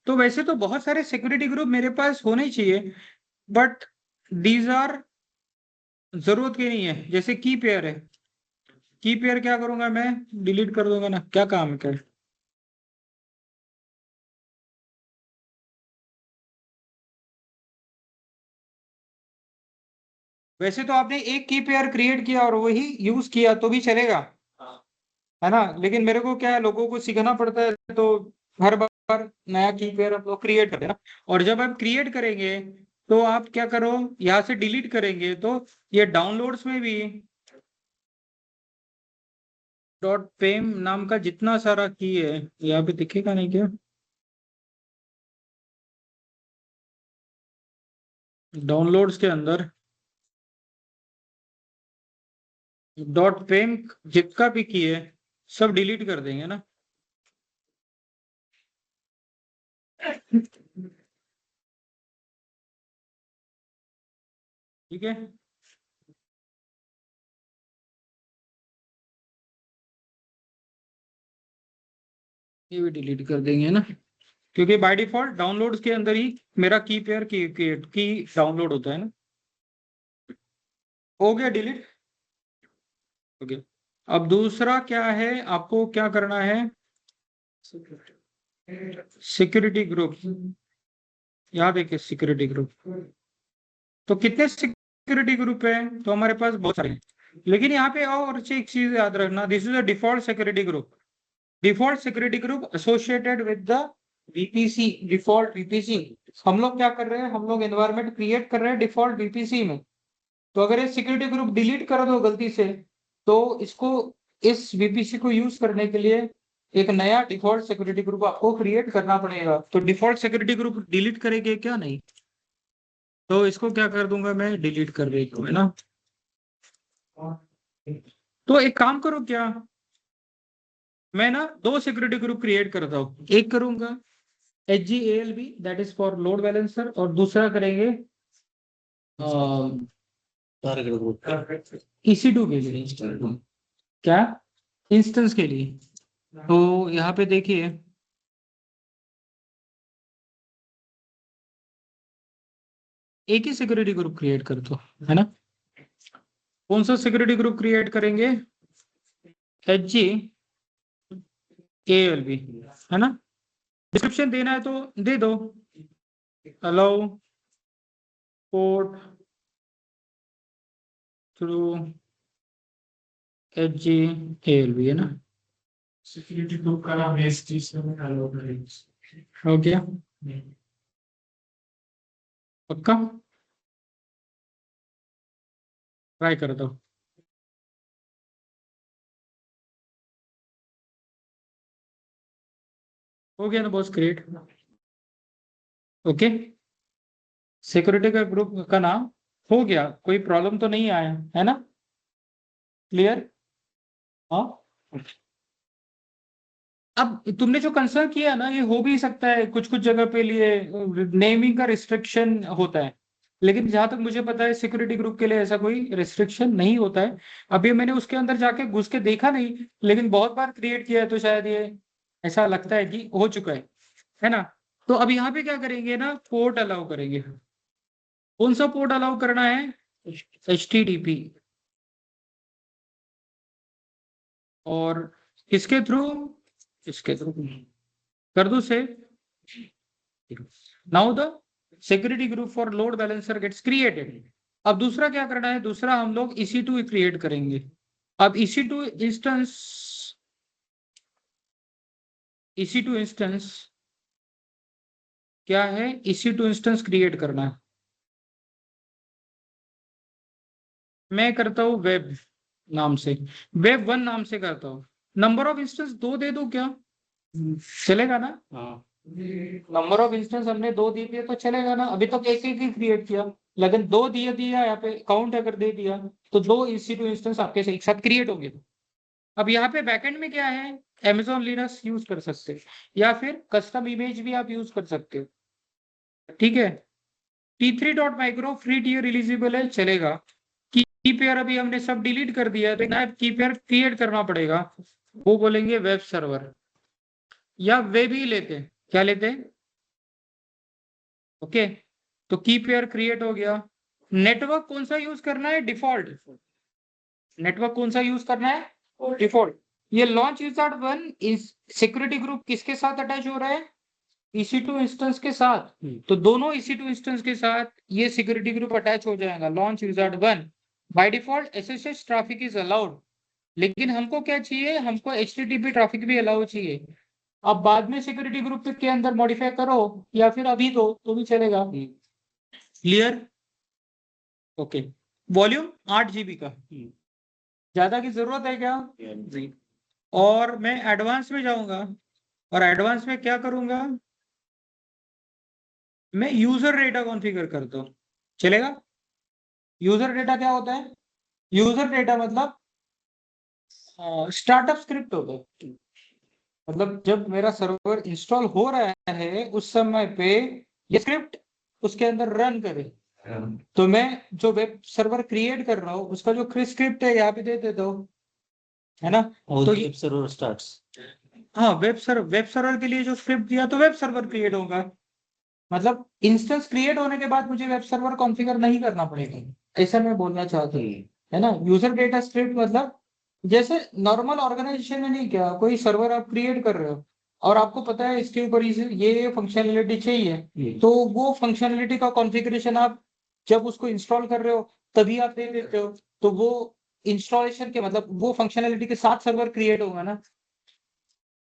तो वैसे तो बहुत सारे सिक्योरिटी ग्रुप मेरे पास होने ही चाहिए, बट दीज आर जरूरत की नहीं है। जैसे की पेयर है, की पेयर क्या करूंगा मैं, डिलीट कर दूंगा ना, क्या काम है क्या। वैसे तो आपने एक की पेयर क्रिएट किया और वही यूज किया तो भी चलेगा, है ना। लेकिन मेरे को क्या है, लोगों को सीखना पड़ता है, तो हर बार नया की पेयर हम लोग क्रिएट करते हैं ना। और जब आप क्रिएट करेंगे तो आप क्या करो, यहाँ से डिलीट करेंगे तो ये डाउनलोड्स में भी डॉट पेम नाम का जितना सारा की है यहाँ पे दिखेगा नहीं क्या, डाउनलोड्स के अंदर डॉट पेम जितना भी की है सब डिलीट कर देंगे ना। ठीक है, ये भी डिलीट कर देंगे ना, क्योंकि बाय डिफॉल्ट डाउनलोड्स के अंदर ही मेरा की पेयर की डाउनलोड होता है ना। हो गया डिलीट। ओके, अब दूसरा क्या है, आपको क्या करना है, सिक्योरिटी ग्रुप। यहाँ देखिए सिक्योरिटी ग्रुप, तो कितने सिक्योरिटी ग्रुप है, तो हमारे पास बहुत सारे हैं। लेकिन यहाँ पे और एक चीज याद रखना, this is a default security group. Default security group associated with the VPC, default VPC. हम लोग क्या कर रहे हैं, हम लोग एनवायरनमेंट क्रिएट कर रहे हैं डिफॉल्ट वीपीसी में। तो अगर ये सिक्योरिटी ग्रुप डिलीट कर दो गलती से, तो इसको, इस वीपीसी को यूज करने के लिए एक नया डिफॉल्ट सिक्योरिटी ग्रुप आपको क्रिएट करना पड़ेगा। तो डिफॉल्ट सिक्योरिटी ग्रुप डिलीट करेंगे क्या, नहीं, तो इसको क्या कर दूंगा मैं, डिलीट कर देता हूँ, है ना। तो एक काम करो क्या, मैं ना दो सिक्योरिटी ग्रुप क्रिएट करता हूँ। एक करूंगा HGALB, that is for load balancer, और दूसरा करेंगे EC2 के लिए, क्या, इंस्टेंस के लिए। तो यहाँ पे देखिए, एक ही सिक्योरिटी ग्रुप क्रिएट कर दो, है ना। कौन सा सिक्योरिटी ग्रुप क्रिएट करेंगे, HGALB, है ना। डिस्क्रिप्शन देना है तो दे दो, अलाउ पोर्ट थ्रू HGALB, है ना। सिक्योरिटी ग्रुप का नाम ST में अलाउ करेंगे। हो गया, पक्का, ट्राई कर दो। हो गया ना बॉस क्रिएट। ओके, सिक्योरिटी का ग्रुप का नाम हो गया, कोई प्रॉब्लम तो नहीं आया, है ना, क्लियर। हाँ, अब तुमने जो कंसर्न किया ना, ये हो भी सकता है कुछ कुछ जगह पे लिए नेमिंग का रिस्ट्रिक्शन होता है, लेकिन जहां तक मुझे पता है सिक्योरिटी ग्रुप के लिए ऐसा कोई रिस्ट्रिक्शन नहीं होता है। अभी मैंने उसके अंदर जाके घुस के देखा नहीं, लेकिन बहुत बार क्रिएट किया है, तो शायद ये ऐसा लगता है कि हो चुका है ना। तो अब यहाँ पे क्या करेंगे ना, पोर्ट अलाउ करेंगे। कौन सा पोर्ट अलाउ करना है, HTTP, और किसके थ्रू, इसके थ्रू कर दो से। Now the security group for load balancer gets created. अब दूसरा क्या करना है, दूसरा हम लोग EC2 क्रिएट करेंगे। अब EC2 इंस्टेंस क्या है, EC2 इंस्टेंस क्रिएट करना है। मैं करता हूँ वेब नाम से, वेब 1 नाम से करता हूँ। नंबर ऑफ इंस्टेंस 2 दे दो क्या, चलेगा ना। नंबर ऑफ इंस्टेंस हमने 2 दे दिए तो चलेगा ना, अभी तक एक ही क्रिएट किया, लेकिन 2 दिए दिया यहाँ पे काउंट अगर दे दिया तो 2 EC2 इंस्टेंस आपके से एक साथ क्रिएट होंगे। अब यहाँ पे बैकएंड में क्या है, Amazon लिनक्स यूज कर सकते हैं, या फिर कस्टम इमेज भी आप यूज कर सकते हो, ठीक है। T3.micro फ्री टियर रिलीजेबल है, चलेगा। की पेयर अभी हमने सब डिलीट कर दिया है, तो नया की पेयर क्रिएट करना पड़ेगा, वो बोलेंगे वेब सर्वर। या वे भी लेते हैं, क्या लेते हैं? ओके, तो की पेयर क्रिएट हो गया। नेटवर्क कौन सा यूज करना है? डिफॉल्ट। नेटवर्क कौन सा यूज करना है? डिफॉल्ट। ये लॉन्च विजार्ड 1 इस सिक्योरिटी ग्रुप किसके साथ अटैच हो रहा है? EC2 इंस्टेंस के साथ। तो दोनों EC2 इंस्टेंस के साथ ये सिक्योरिटी ग्रुप अटैच हो जाएगा। Launch wizard 1 by default SSH traffic is allowed, लेकिन हमको क्या चाहिए? हमको HTTP ट्रैफिक भी अलाउ चाहिए। अब बाद में सिक्योरिटी ग्रुप के अंदर मॉडिफाई करो या फिर अभी दो तो भी चलेगा। क्लियर? ओके। वॉल्यूम 8 GB का, ज्यादा की जरूरत है क्या? जी। और मैं एडवांस में जाऊंगा, और एडवांस में क्या करूंगा? मैं यूजर डेटा कॉन्फ़िगर करता हूं, चलेगा? यूजर डेटा क्या होता है? यूजर डेटा मतलब स्टार्टअप स्क्रिप्ट होता है। मतलब जब मेरा सर्वर इंस्टॉल हो रहा है उस समय पे ये स्क्रिप्ट उसके अंदर रन करे, तो मैं जो वेब सर्वर क्रिएट कर रहा हूँ उसका जो स्क्रिप्ट है यहाँ पे दे देता हूँ, है ना? तो वेब सर्वर स्टार्ट्स। हाँ, वेब सर्वर के लिए जो स्क्रिप्ट दिया तो वेब सर्वर क्रिएट होगा। मतलब इंस्टेंस क्रिएट होने के बाद मुझे वेब सर्वर कॉन्फ़िगर नहीं करना पड़ेगा, ऐसा मैं बोलना चाहता हूँ, है ना? यूजर डेटा स्क्रिप्ट मतलब जैसे नॉर्मल ऑर्गेनाइजेशन में नहीं, क्या कोई सर्वर आप क्रिएट कर रहे हो और आपको पता है इसके ऊपर ये फंक्शनलिटी चाहिए, तो वो फंक्शनलिटी का कॉन्फ़िगरेशन आप जब उसको इंस्टॉल कर रहे हो तभी आप दे देते हो, तो वो इंस्टॉलेशन के मतलब वो फंक्शनलिटी के साथ सर्वर क्रिएट होगा ना,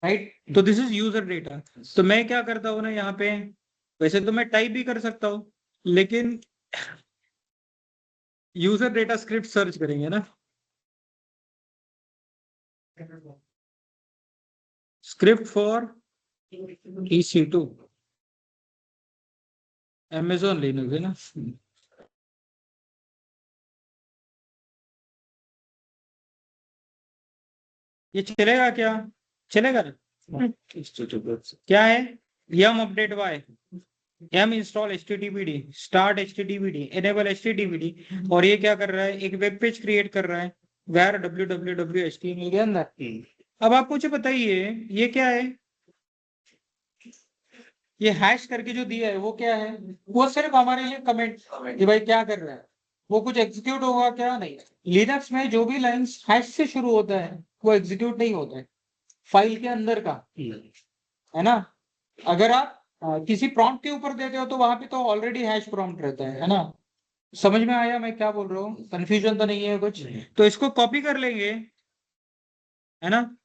राइट? तो दिस इज यूजर डेटा। तो मैं क्या करता हूँ ना यहाँ पे, वैसे तो मैं टाइप भी कर सकता हूँ, लेकिन यूजर डेटा स्क्रिप्ट सर्च करेंगे ना, script for EC2 Amazon Linux, है ना? ये चलेगा क्या? चलेगा ना? क्या है? yum update y, yum install HTTPD, start HTTPD, enable HTTPD, और ये क्या कर रहा है? एक वेब पेज क्रिएट कर रहा है where www HTML के अंदर। अब आप मुझे बताइए ये क्या है? ये हैश करके जो दिया है वो क्या है? वो सिर्फ हमारे लिए कमेंट कि भाई क्या कर रहा है, वो कुछ एग्जीक्यूट होगा क्या? नहीं। लिनक्स में जो भी लाइंस हैश से शुरू होता है वो एग्जीक्यूट नहीं होता है, फाइल के अंदर का, है ना? अगर आप किसी प्रॉम्प्ट के ऊपर देते हो तो वहां पे तो ऑलरेडी हैश प्रॉम्प्ट रहता है ना? समझ में आया मैं क्या बोल रहा हूँ? कंफ्यूजन तो नहीं है कुछ? तो इसको कॉपी कर लेंगे, है ना?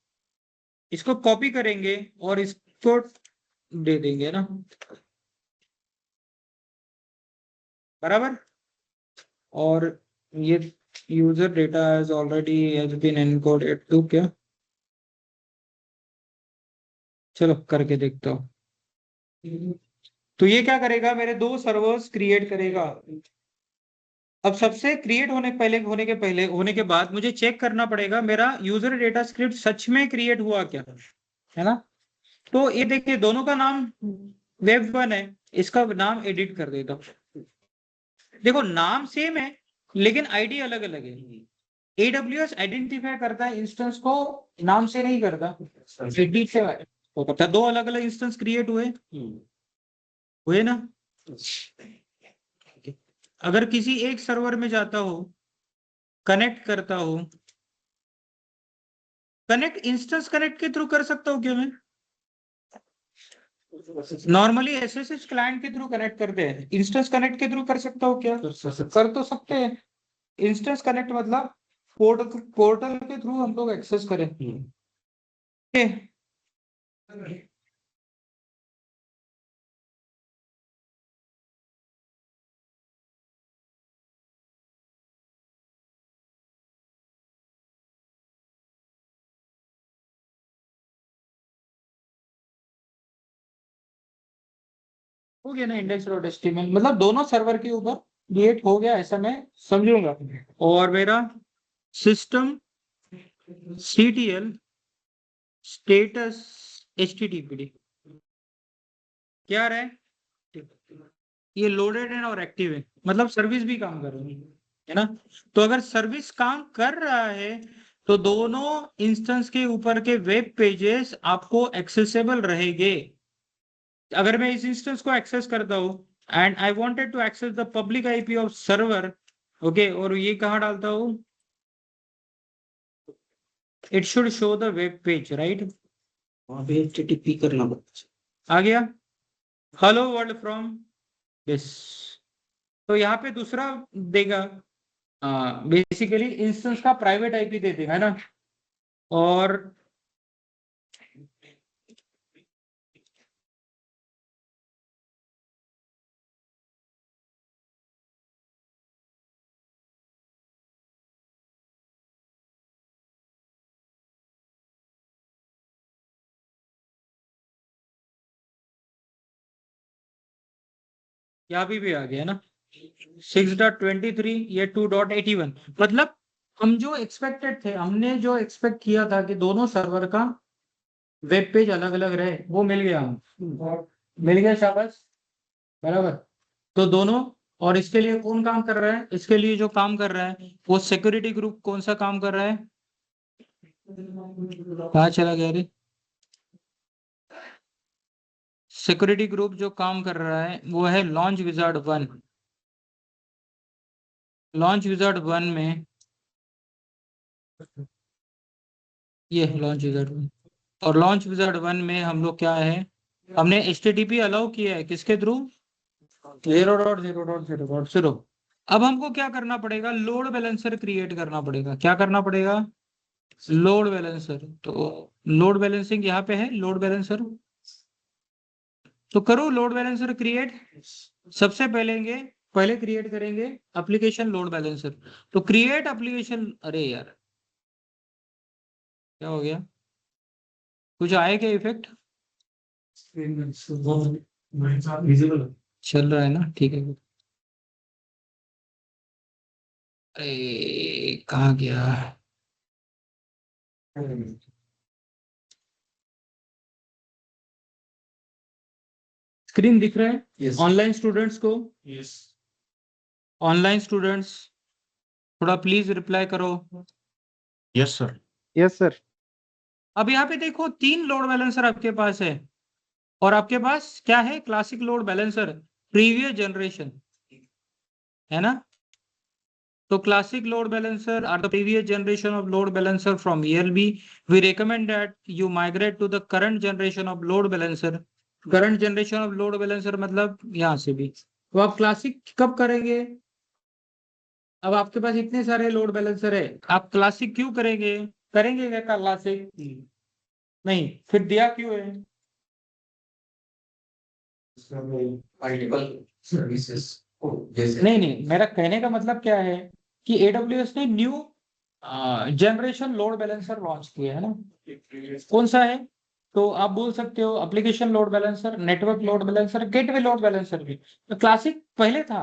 इसको कॉपी करेंगे और इसको दे देंगे ना, बराबर? और ये user data has already has been encoded to, क्या? चलो करके देखता हूँ। तो ये क्या करेगा? मेरे दो सर्वर्स क्रिएट करेगा। अब सबसे क्रिएट होने के बाद मुझे चेक करना पड़ेगा मेरा यूजर डेटा स्क्रिप्ट सच में क्रिएट हुआ क्या, है ना? तो ये देखिए दोनों का नाम वेब1 है, इसका नाम एडिट कर देता हूँ। देखो नाम सेम है लेकिन आईडी अलग अलग है। AWS आइडेंटिफाई करता है इंस्टेंस को, नाम से नहीं करता, एडिट से वो करता है। दो अलग अलग इंस्टेंस क्रिएट हुए ना? अगर किसी एक सर्वर में जाता हो, कनेक्ट करता हो, कनेक्ट इंस्टेंस कनेक्ट के थ्रू कर सकता हूँ क्या मैं? नॉर्मली SSH क्लाइंट के थ्रू कनेक्ट करते हैं, इंस्टेंस कनेक्ट के थ्रू कर सकता हूँ क्या? कर तो सकते हैं। इंस्टेंस कनेक्ट मतलब पोर्टल के थ्रू हम लोग एक्सेस करें। Okay? हो गया ना index.html, मतलब दोनों सर्वर के ऊपर क्रिएट हो गया ऐसा मैं समझूंगा। और मेरा सिस्टम CTL स्टेटस HTTPD क्या रहा है? ये लोडेड है और एक्टिव है, मतलब सर्विस भी काम कर रही है ना? तो अगर सर्विस काम कर रहा है तो दोनों इंस्टेंस के ऊपर के वेब पेजेस आपको एक्सेसिबल रहेंगे। अगर मैं इस इंस्टेंस को एक्सेस करता हूं and I wanted to access the public IP of server, okay, और ये कहां डालता हूं, it should show the web page, right, वहां पे http करना पड़ता, आ गया, हेलो वर्ल्ड फ्रॉम, यस। तो यहाँ पे दूसरा देगा, बेसिकली इंस्टेंस का प्राइवेट आईपी दे देगा, है ना, और यहाँ भी आ गया ना 6.23, ये 2.81, मतलब हम जो एक्सपेक्टेड थे, हमने जो एक्सपेक्ट किया था कि दोनों सर्वर का वेब पेज अलग अलग रहे, वो मिल गया, मिल गया, शाबाश, बराबर। तो दोनों, और इसके लिए कौन काम कर रहा है, इसके लिए जो काम कर रहा है वो सिक्योरिटी ग्रुप कौन सा काम कर रहा है, कहाँ चला गया रे, सिक्योरिटी ग्रुप जो काम कर रहा है वो है लॉन्च विजार्ड 1। लॉन्च विजार्ड 1 में ये लॉन्च विजार्ड 1, और लॉन्च विजार्ड 1 में हम लोग क्या है, हमने HTTP अलाउ किया है किसके थ्रू, 0.0.0.0। अब हमको क्या करना पड़ेगा, लोड बैलेंसर क्रिएट करना पड़ेगा, क्या करना पड़ेगा, लोड बैलेंसर। तो लोड बैलेंसिंग यहाँ पे है, लोड बैलेंसर, तो करो लोड बैलेंसर क्रिएट। सबसे पहले क्रिएट करेंगे एप्लीकेशन लोड बैलेंसर। तो क्रिएट एप्लीकेशन, अरे यार क्या हो गया, कुछ आया क्या इफेक्ट, चल रहा है ना, ठीक है। अरे कहाँ गया, स्क्रीन दिख रहा है Yes. ऑनलाइन स्टूडेंट्स को, Yes. ऑनलाइन स्टूडेंट्स थोड़ा प्लीज रिप्लाई करो। Yes, sir. Yes sir. अब यहाँ पे देखो 3 लोड बैलेंसर आपके पास है, और आपके पास क्या है, classic load balancer previous generation, है ना। तो classic load balancer are the previous generation of load balancer from ELB. We recommend that you migrate to the current generation of load balancer. current generation of load balancer मतलब यहाँ से भी, तो आप classic कब करेंगे, अब आपके पास इतने सारे लोड बैलेंसर है, आप क्लासिक क्यों करेंगे, करेंगे क्या क्लासिक, नहीं, फिर दिया क्यों है, मल्टीपल सर्विसेज जैसे नहीं, मेरा कहने का मतलब क्या है कि AWS ने new generation load balancer launch किया है ना, कौन सा है, तो आप बोल सकते हो application load balancer, network load balancer, gateway load balancer भी। तो क्लासिक पहले था,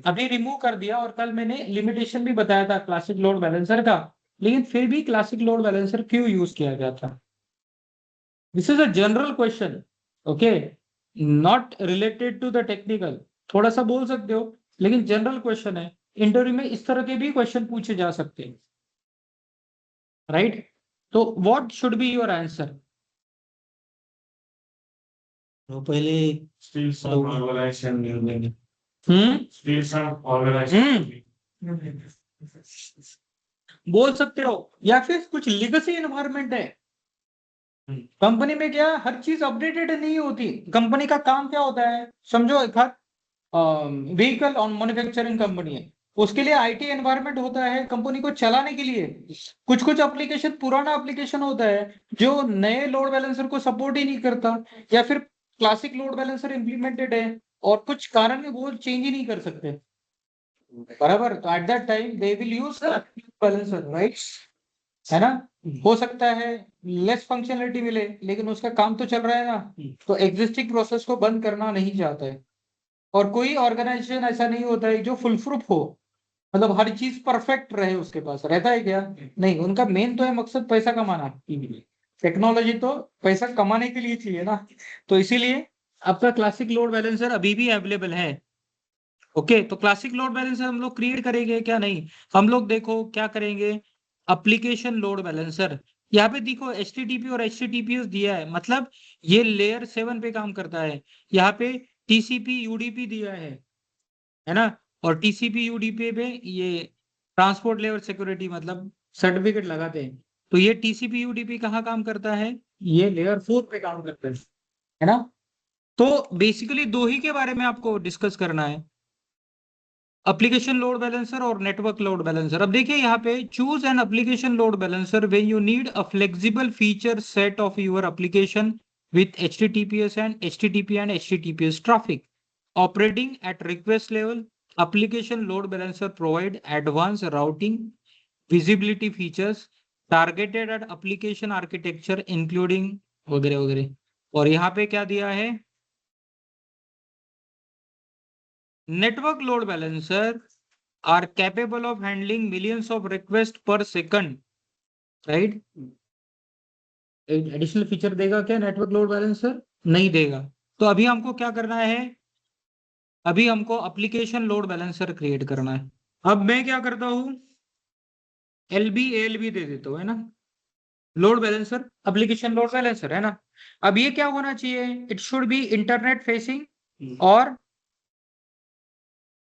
अभी रिमूव कर दिया, और कल मैंने लिमिटेशन भी बताया था क्लासिक लोड बैलेंसर का, लेकिन फिर भी क्लासिक लोड बैलेंसर क्यों यूज किया गया था, this is a general question, okay, not related to the technical, थोड़ा सा बोल सकते हो, लेकिन जनरल क्वेश्चन है, इंटरव्यू में इस तरह के भी क्वेश्चन पूछे जा सकते हैं, राइट। तो what should be your answer, तो पहले Still some organization. हम्म Still some organization. बोल सकते हो, या फिर कुछ लिगेसी एनवायरनमेंट है, कंपनी में क्या हर चीज अपडेटेड नहीं होती, कंपनी का काम क्या होता है, समझो एक व्हीकल ऑन मैन्युफैक्चरिंग कंपनी है, उसके लिए IT एनवायरनमेंट होता है कंपनी को चलाने के लिए, कुछ कुछ एप्लीकेशन पुराना एप्लीकेशन होता है जो नए लोड बैलेंसर को सपोर्ट ही नहीं करता, या फिर क्लासिक लोड बैलेंसर इंप्लीमेंटेड है और कुछ कारण में वो चेंज ही नहीं कर सकते, बराबर। तो at that time they will use balancer, right, है ना। हो सकता है लेस फंक्शनलिटी मिले, लेकिन उसका काम तो चल रहा है ना, तो एग्जिस्टिंग प्रोसेस को बंद करना नहीं चाहता है, और कोई ऑर्गेनाइजेशन ऐसा नहीं होता है जो फुल प्रूफ हो, मतलब हर चीज परफेक्ट रहे उसके पास, रहता है क्या, नहीं, उनका मेन तो है मकसद पैसा कमाना, टेक्नोलॉजी तो पैसा कमाने के लिए चाहिए ना, तो इसीलिए आपका क्लासिक लोड बैलेंसर अभी भी अवेलेबल है, ओके। तो क्लासिक लोड बैलेंसर हम लोग क्रिएट करेंगे क्या, नहीं, हम लोग देखो क्या करेंगे, एप्लीकेशन लोड बैलेंसर। यहाँ पे देखो HTTP और HTTPS दिया है, मतलब ये लेयर 7 पे काम करता है। यहाँ पे TCP UDP दिया है ना, और TCP UDP पे ये ट्रांसपोर्ट लेवल सिक्योरिटी मतलब सर्टिफिकेट लगाते हैं। तो ये TCP UDP कहाँ काम करता है, ये लेयर 4 पे काम करता है ना। तो बेसिकली दो ही के बारे में आपको डिस्कस करना है, एप्लीकेशन लोड बैलेंसर और नेटवर्क लोड बैलेंसर। अब देखिए यहाँ पे choose an application load balancer when you need a flexible feature set of your application with HTTPS and HTTP and HTTPS traffic operating at request level. Application load balancer provide advanced routing visibility features targeted at application architecture including वगैरह वगैरह। और यहाँ पे क्या दिया है, network load balancer are capable of handling millions of requests per second, right? Additional feature देगा क्या नेटवर्क लोड बैलेंसर? नहीं देगा। तो अभी हमको क्या करना है, अभी हमको एप्लीकेशन लोड बैलेंसर क्रिएट करना है। अब मैं क्या करता हूं, एलबी दे देता हूं, है ना, load balancer application load balancer, है ना। अब ये क्या होना चाहिए, it should be internet facing और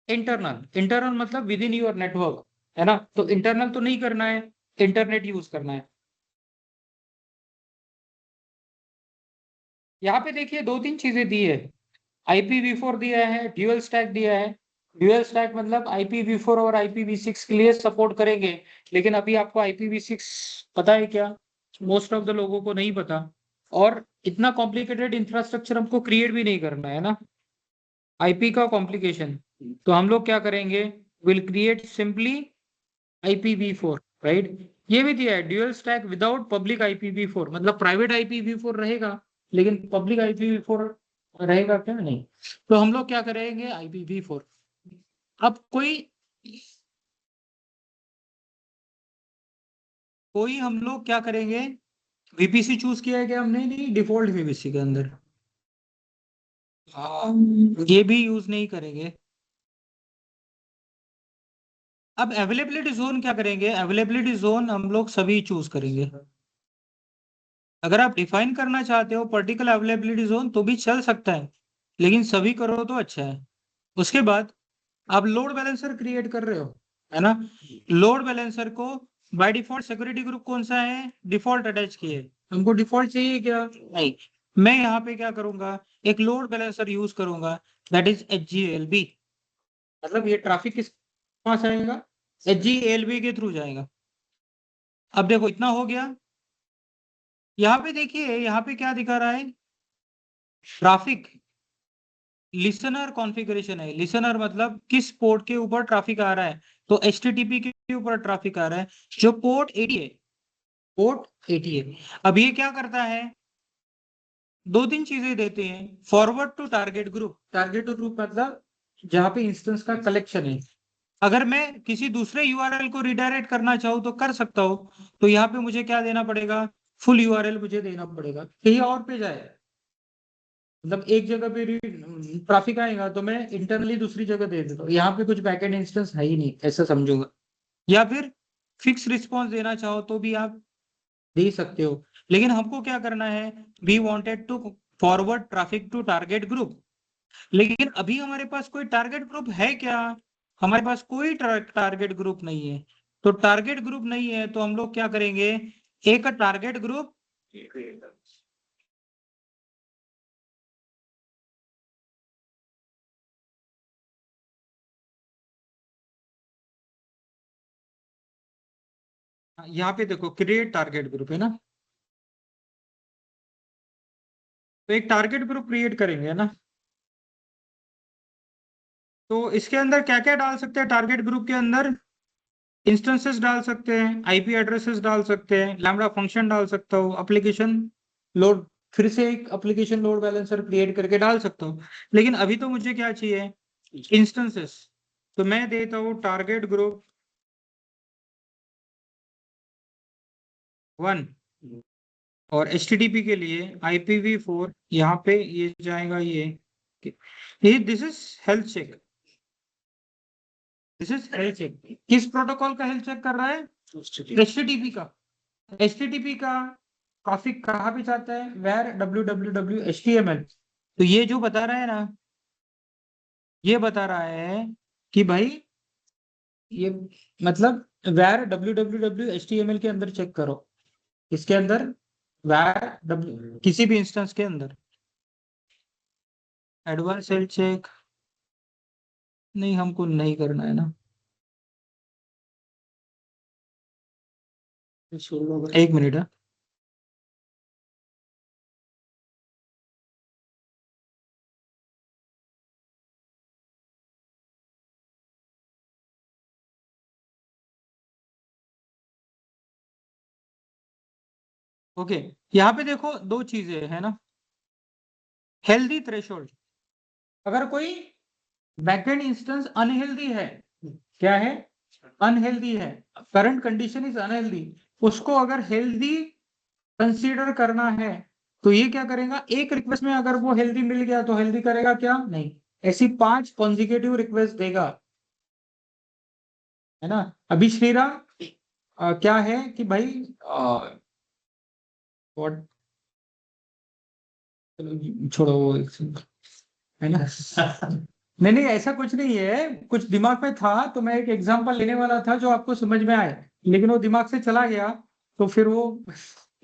इंटरनल मतलब विद इन योर नेटवर्क, है ना। तो इंटरनल तो नहीं करना है, इंटरनेट यूज करना है। यहाँ पे देखिए 2-3 चीजें दी है, IPv4 दिया है, ड्यूअल स्टैक दिया है। ड्यूअल स्टैक मतलब IPv4 और IPv6 के लिए सपोर्ट करेंगे, लेकिन अभी आपको IPv6 पता है क्या, मोस्ट ऑफ द लोगों को नहीं पता। और इतना कॉम्प्लिकेटेड इंफ्रास्ट्रक्चर हमको क्रिएट भी नहीं करना है ना, आईपी का कॉम्प्लिकेशन। तो हम लोग क्या करेंगे, will create simply IPv4, right. ये भी दिया है dual stack without public IPv4, मतलब प्राइवेट IPv4 रहेगा लेकिन पब्लिक IPv4 रहेगा क्या, नहीं। तो हम लोग क्या करेंगे, IPv4। अब कोई हम लोग क्या करेंगे, VPC चूज किया है क्या हमने, नहीं, डिफॉल्ट VPC के अंदर ये भी यूज नहीं करेंगे। अब अवेलेबिलिटी जोन क्या करेंगे, अवेलेबिलिटी जोन हम लोग सभी चूज करेंगे। अगर आप डिफाइन करना चाहते हो पर्टिकुलर अवेलेबिलिटी जोन तो भी चल सकता है, लेकिन सभी करो तो अच्छा है। उसके बाद आप लोड बैलेंसर क्रिएट कर रहे हो, है ना। लोड बैलेंसर को बाय डिफॉल्ट सिक्योरिटी ग्रुप कौन सा है, डिफॉल्ट अटैच किए, हमको डिफॉल्ट चाहिए क्या, नहीं। मैं यहाँ पे क्या करूंगा, एक लोड बैलेंसर यूज करूंगा, दैट इज HGLB। मतलब ये ट्रैफिक किस पास आएगा, HGLB के थ्रू जाएगा। अब देखो इतना हो गया। यहाँ पे देखिए, यहाँ पे क्या दिखा रहा है, ट्रैफिक लिसनर कॉन्फ़िगरेशन है। लिसनर मतलब किस पोर्ट के ऊपर ट्रैफिक आ रहा है, तो HTTP के ऊपर ट्रैफिक आ रहा है जो पोर्ट 80 है, पोर्ट 80 है। अब ये क्या करता है, 2-3 चीजें देते हैं, forward to target group. Target group मतलब जहाँ पे इंस्टेंस का कलेक्शन है। अगर मैं किसी दूसरे URL को रिडायरेक्ट करना चाहूँ तो कर सकता हूँ। तो यहाँ पे मुझे क्या देना पड़ेगा, फुल URL मुझे देना पड़ेगा। कहीं और पे जाए, मतलब एक जगह पे ट्रैफिक आएगा तो मैं इंटरनली दूसरी जगह दे देता हूँ, यहाँ पे कुछ बैकएंड इंस्टेंस है ही नहीं, ऐसा समझूंगा। या फिर फिक्स रिस्पॉन्स देना चाहो तो भी आप दे सकते हो, लेकिन हमको क्या करना है, we wanted to forward traffic to target group. लेकिन अभी हमारे पास कोई टारगेट ग्रुप है क्या, हमारे पास कोई टारगेट ग्रुप नहीं है। तो टारगेट ग्रुप नहीं है तो हम लोग क्या करेंगे, एक टारगेट ग्रुप यहाँ पे देखो क्रिएट टारगेट ग्रुप है ना, तो एक टारगेट ग्रुप क्रिएट करेंगे, है ना। तो इसके अंदर क्या क्या डाल सकते हैं, टारगेट ग्रुप के अंदर इंस्टेंसेस डाल सकते हैं, IP एड्रेसेस डाल सकते हैं, लैम्बडा फंक्शन डाल सकता हूँ, एप्लीकेशन लोड, फिर से एक एप्लीकेशन लोड बैलेंसर क्रिएट करके डाल सकता हूँ। लेकिन अभी तो मुझे क्या चाहिए, इंस्टेंसेस। तो मैं देता हूँ टारगेट ग्रुप 1, और HTTP के लिए IPv4, यहाँ पे ये जाएगा, ये this is health check, this is health check. किस प्रोटोकॉल का हेल्थ चेक कर रहा है, HTTP का ट्रैफिक कहाँ पे जाता है? Where www HTML। तो ये जो बता रहा है ना, ये बता रहा है कि भाई ये मतलब वेर www HTML के अंदर चेक करो, इसके अंदर वेर किसी भी इंस्टेंस के अंदर एडवांस हेल्थ चेक नहीं, हमको नहीं करना है ना। एक मिनट है। ओके, यहाँ पे देखो दो चीजें है ना। हेल्दी थ्रेशोल्ड, अगर कोई बैकएंड इंस्टेंस अनहेल्दी है, क्या है? अनहेल्दी है, करंट कंडीशन इज अनहेल्दी, उसको अगर हेल्दी कंसीडर करना है तो ये क्या करेगा? एक रिक्वेस्ट में अगर वो हेल्दी मिल गया तो हेल्दी करेगा क्या? नहीं, ऐसी 5 कॉन्जिक्यूटिव रिक्वेस्ट देगा, है ना। अभी श्रीराम क्या है कि भाई व्हाट, छोड़ो वो है ना। नहीं नहीं, ऐसा कुछ नहीं है, कुछ दिमाग में था तो मैं एक एग्जांपल लेने वाला था जो आपको समझ में आए, लेकिन वो दिमाग से चला गया, तो फिर वो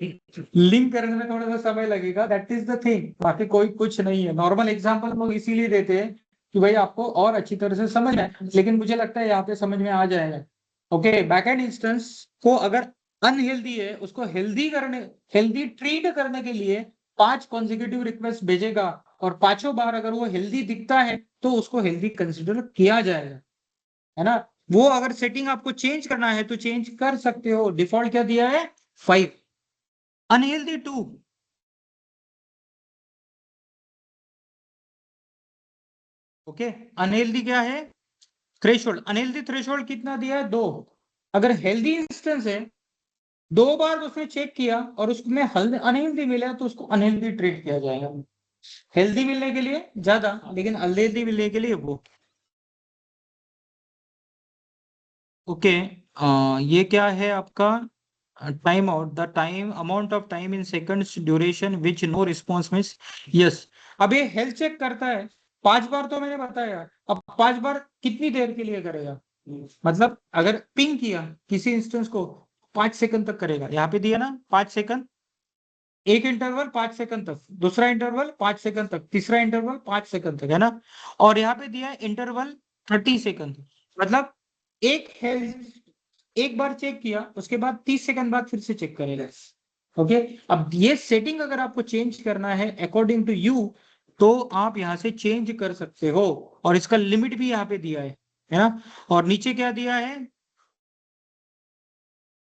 लिंक करने में थोड़ा सा समय लगेगा, दैट इज द थिंग। बाकी कोई कुछ नहीं है, नॉर्मल एग्जांपल हम लोग इसीलिए देते हैं कि भाई आपको और अच्छी तरह से समझ आए, लेकिन मुझे लगता है यहाँ पे समझ में आ जाएगा। ओके, बैकएंड इंस्टेंस को अगर अनहेल्दी है, उसको हेल्दी ट्रीट करने के लिए 5 कॉन्जिक्यूटिव रिक्वेस्ट भेजेगा, और पांचों बार अगर वो हेल्दी दिखता है तो उसको हेल्दी कंसिडर किया जाएगा, है ना। वो अगर सेटिंग आपको चेंज करना है तो चेंज कर सकते हो। डिफॉल्ट क्या दिया है? 5। अनहेल्दी 2। ओके, अनहेल्दी क्या है? थ्रेशोल्ड। अनहेल्दी थ्रेशोल्ड कितना दिया है? 2। अगर हेल्दी इंस्टेंस है, 2 बार उसने चेक किया और उसमें अनहेल्दी मिला तो उसको अनहेल्दी ट्रीट किया जाएगा। हेल्दी मिलने के लिए ज्यादा, लेकिन अनहेल्दी मिलने के लिए वो। ओके, ये क्या है आपका? Time out, the time amount of time in seconds duration which no response means yes. अब ये हेल्थ चेक करता है 5 बार, तो मैंने बताया। अब 5 बार कितनी देर के लिए करेगा? मतलब अगर पिंग किया किसी इंस्टेंस को 5 सेकंड तक करेगा, यहाँ पे दिया ना 5 सेकंड, एक इंटरवल 5 सेकंड तक, दूसरा इंटरवल 5 सेकंड तक, तीसरा इंटरवल 5 सेकंड तक, है ना। और यहाँ पे दिया है इंटरवल 30 सेकंड। मतलब एक हेल्थ एक बार चेक किया, उसके बाद 30 सेकंड बाद फिर से चेक करेगा। ओके, अब ये सेटिंग अगर आपको चेंज करना है अकॉर्डिंग टू यू, तो आप यहां से चेंज कर सकते हो, और इसका लिमिट भी यहाँ पे दिया है ना। और नीचे क्या दिया है?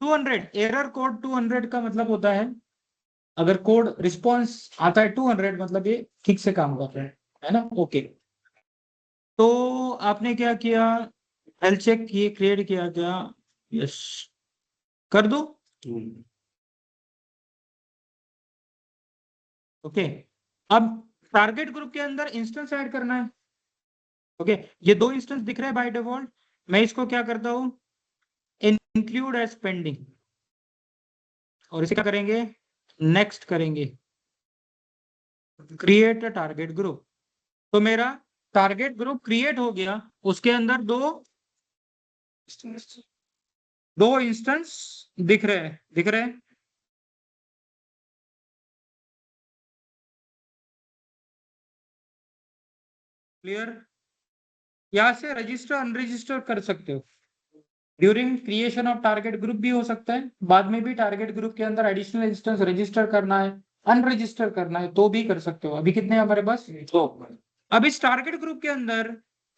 200 एरर कोड। 200 का मतलब होता है अगर कोड रिस्पॉन्स आता है 200, मतलब ये ठीक से काम कर रहा है ना। ओके, तो आपने क्या किया? हेल्थ चेक ये क्रिएट किया क्या? यस, कर दो। ओके, अब टारगेट ग्रुप के अंदर इंस्टेंस ऐड करना है। ओके, ये 2 इंस्टेंस दिख रहे हैं बाय डिफॉल्ट। मैं इसको क्या करता हूं? इंक्लूड एज पेंडिंग, और इसे क्या करेंगे? नेक्स्ट करेंगे, क्रिएट अ टारगेट ग्रुप। तो मेरा टारगेट ग्रुप क्रिएट हो गया, उसके अंदर दो इंस्टेंस दिख रहे हैं। क्लियर? यहां से रजिस्टर अनरजिस्टर कर सकते हो। During creation of target group भी हो सकता है, बाद में भी टारगेट ग्रुप के अंदर एडिशनल इंस्टेंस रजिस्टर करना है, अनरजिस्टर करना है तो भी कर सकते हो। अभी कितने हैं हमारे पास? 2। अब इस टारगेट ग्रुप के अंदर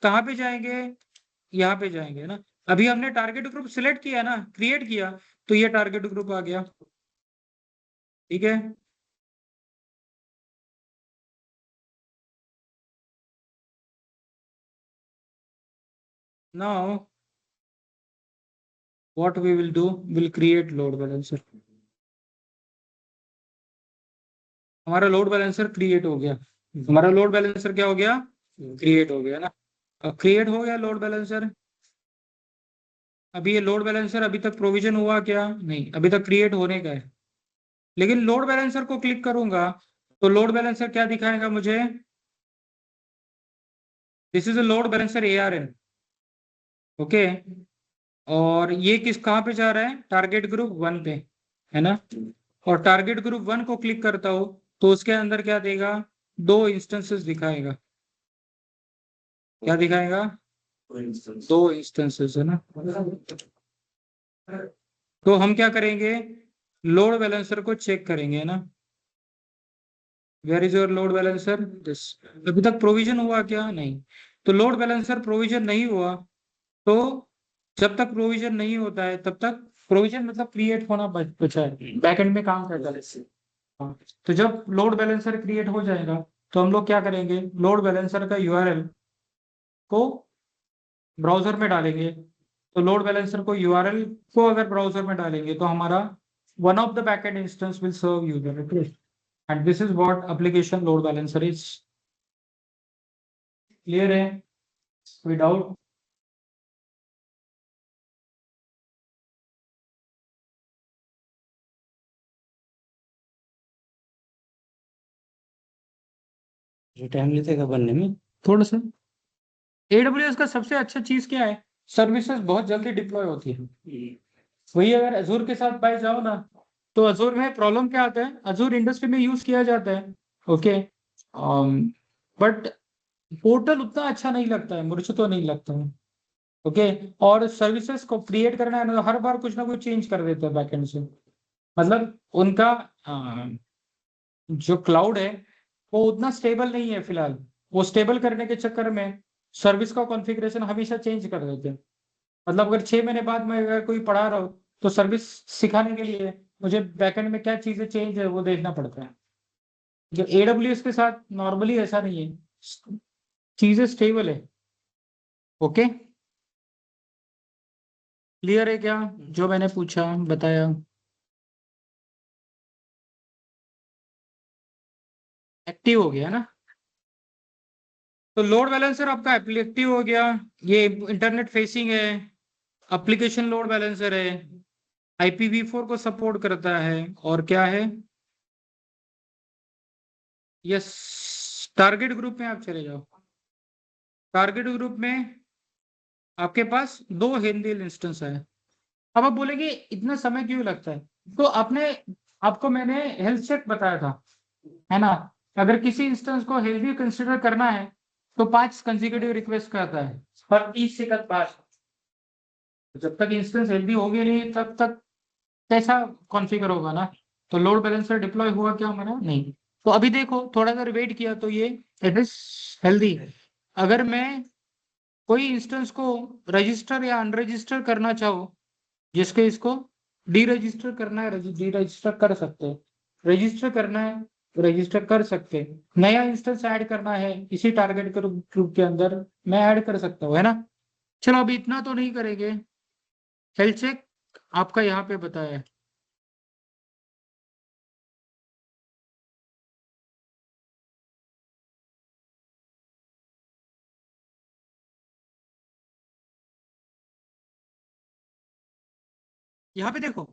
कहाँ पे जाएंगे? यहाँ पे जाएंगे ना। अभी हमने टारगेट ग्रुप सिलेक्ट किया ना, क्रिएट किया, तो ये टारगेट ग्रुप आ गया। ठीक है, now what we will do, will create load balancer. हमारा लोड बैलेंसर क्रिएट हो गया। हमारा लोड बैलेंसर क्या हो गया? क्रिएट हो गया ना। अब क्रिएट हो गया लोड बैलेंसर। अभी ये लोड बैलेंसर अभी तक प्रोविजन हुआ क्या? नहीं, अभी तक क्रिएट होने का है। लेकिन लोड बैलेंसर को क्लिक करूंगा तो लोड बैलेंसर क्या दिखाएगा मुझे? This is a load balancer ARN। Okay, और ये कहाँ पे जा रहा है? टारगेट ग्रुप 1 पे, है ना? और टारगेट ग्रुप 1 को क्लिक करता हूं तो उसके अंदर क्या देगा? 2 इंस्टेंसेस दिखाएगा। क्या दिखाएगा? For instance. 2 इंस्टेंसेस, है ना? तो हम क्या करेंगे? लोड बैलेंसर को चेक करेंगे, है ना? Where is your load balancer? This. अभी तक प्रोविजन हुआ क्या? नहीं। तो लोड बैलेंसर प्रोविजन नहीं हुआ, तो जब तक प्रोविजन नहीं होता है तब तक, प्रोविजन मतलब क्रिएट होना बचा है, बैकएंड में काम करता है। हाँ, तो जब लोड बैलेंसर क्रिएट हो जाएगा तो हम लोग क्या करेंगे? लोड बैलेंसर का URL को ब्राउजर में डालेंगे। तो लोड बैलेंसर को URL को अगर ब्राउजर में डालेंगे तो हमारा one of the backend instance will serve user, okay? And this is what application load balancer is. Clear है? कोई डाउट? टाइम लेतेगा बनने में। थोड़ा सा। AWS का सबसे अच्छा चीज क्या है? सर्विसेज बहुत जल्दी डिप्लॉय होती है। वही अगर अजूर के साथ बाय जाओ ना, तो अजूर में प्रॉब्लम क्या आता है? अजूर इंडस्ट्री में यूज किया जाता है, ओके, बट पोर्टल उतना अच्छा नहीं लगता है, मुझे तो नहीं लगता है, ओके। और सर्विसेज को क्रिएट करना है ना, तो हर बार कुछ ना कुछ चेंज कर देते हैं बैकएंड से। मतलब उनका जो क्लाउड है वो उतना स्टेबल नहीं है फिलहाल। वो स्टेबल करने के चक्कर में सर्विस का कॉन्फ़िगरेशन हमेशा चेंज कर देते हैं। मतलब अगर 6 महीने बाद मैं अगर कोई पढ़ा रहा हूँ तो सर्विस सिखाने के लिए मुझे बैकएंड में क्या चीजें चेंज है वो देखना पड़ता है। जो AWS के साथ नॉर्मली ऐसा नहीं है, चीजें स्टेबल है, ओके। क्लियर है क्या जो मैंने पूछा बताया? एक्टिव हो गया ना? तो लोड बैलेंसर आपका एक्टिव हो गया। ये इंटरनेट फेसिंग है, एप्लीकेशन लोड बैलेंसर है, IPv4 को सपोर्ट करता है, और क्या है? यस, टारगेट ग्रुप में आप चले जाओ। टारगेट ग्रुप में आपके पास 2 हिंदी इंस्टेंस है। अब आप बोलेंगे इतना समय क्यों लगता है? तो आपको मैंने हेल्थ चेक बताया था, है ना? अगर किसी इंस्टेंस को हेल्दी कंसिडर करना है तो 5 कंसेक्यूटिव रिक्वेस्ट करता है पर 30 सेकंड बाद। जब तक इंस्टेंस हेल्दी होगी नहीं तब तक कैसा कॉन्फ़िगर होगा ना? तो लोड बैलेंसर डिप्लॉय हुआ क्या हमारा? नहीं। तो अभी देखो, थोड़ा देर वेट किया तो ये इट इज हेल्दी। अगर मैं कोई इंस्टेंस को रजिस्टर या अनरजिस्टर करना चाहो, जिसके इसको डी रजिस्टर करना है, डी रजिस्टर कर सकते हैं, रजिस्टर करना है रजिस्टर कर सकते हैं, नया इंस्टेंस ऐड करना है इसी टारगेट ग्रुप के अंदर मैं ऐड कर सकता हूँ, है ना? चलो अभी इतना तो नहीं करेंगे। हेल्थ चेक आपका यहाँ पे बताया है। यहाँ पे देखो,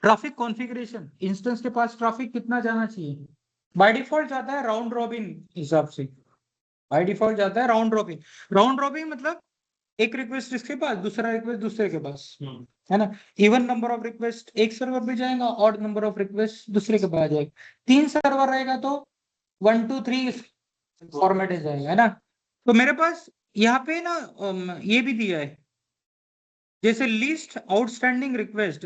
ट्रैफिक कॉन्फ़िगरेशन, इंस्टेंस के पास ट्रैफिक कितना जाना चाहिए? बाय डिफॉल्ट जाता है राउंड रॉबिन हिसाब से। बाय डिफॉल्ट जाता है राउंड रॉबिन। राउंड रॉबिन मतलब एक रिक्वेस्ट इसके पास, दूसरा रिक्वेस्ट दूसरे के पास, है ना? इवन नंबर ऑफ रिक्वेस्ट एक सर्वर पे जाएगा, ऑड नंबर ऑफ रिक्वेस्ट दूसरे के पास जाएगा। 3 सर्वर रहेगा तो 1 2 3 फॉर्मेट जाएगा, है ना? तो मेरे पास यहाँ पे ना ये भी दिया है, जैसे least outstanding request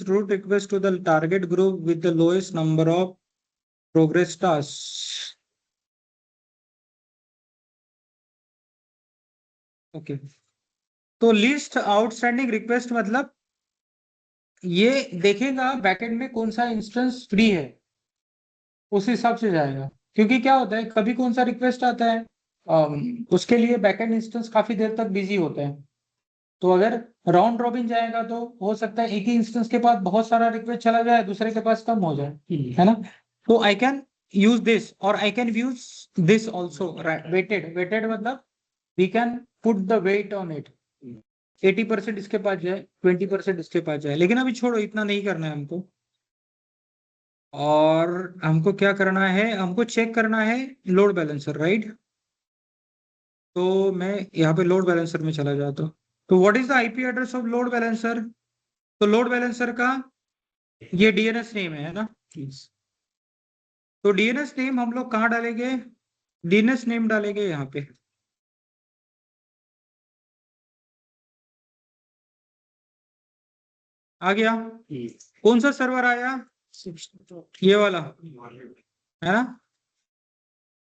route request to the target group with the lowest number of progress task, okay. तो लिस्ट आउटस्टैंडिंग रिक्वेस्ट मतलब ये देखेगा बैकएंड में कौन सा इंस्टेंस फ्री है, उस हिसाब से जाएगा। क्योंकि क्या होता है, कभी कौन सा रिक्वेस्ट आता है, उसके लिए बैकएंड इंस्टेंस काफी देर तक बिजी होता है। तो अगर राउंड रॉबिन जाएगा तो हो सकता है एक ही इंस्टेंस के पास बहुत सारा रिक्वेस्ट चला जाए, दूसरे के पास कम हो जाए, है ना? तो आई कैन यूज दिस और I can use this also, weighted. Weighted मतलब we can put the weight on it, 80% इसके पास जाए, 20% इसके पास जाए, लेकिन अभी छोड़ो, इतना नहीं करना है हमको। और हमको क्या करना है, हमको चेक करना है लोड बैलेंसर, राइट। तो मैं यहाँ पे लोड बैलेंसर में चला जाता हूँ। तो what is the IP address of load balancer? तो लोड बैलेंसर का ये डीएनएस नेम है ना। तो डीएनएस नेम हम लोग कहाँ डालेंगे? डीएनएस नेम डालेंगे यहाँ पे। आ गया? कौन सा सर्वर आया? ये वाला है ना।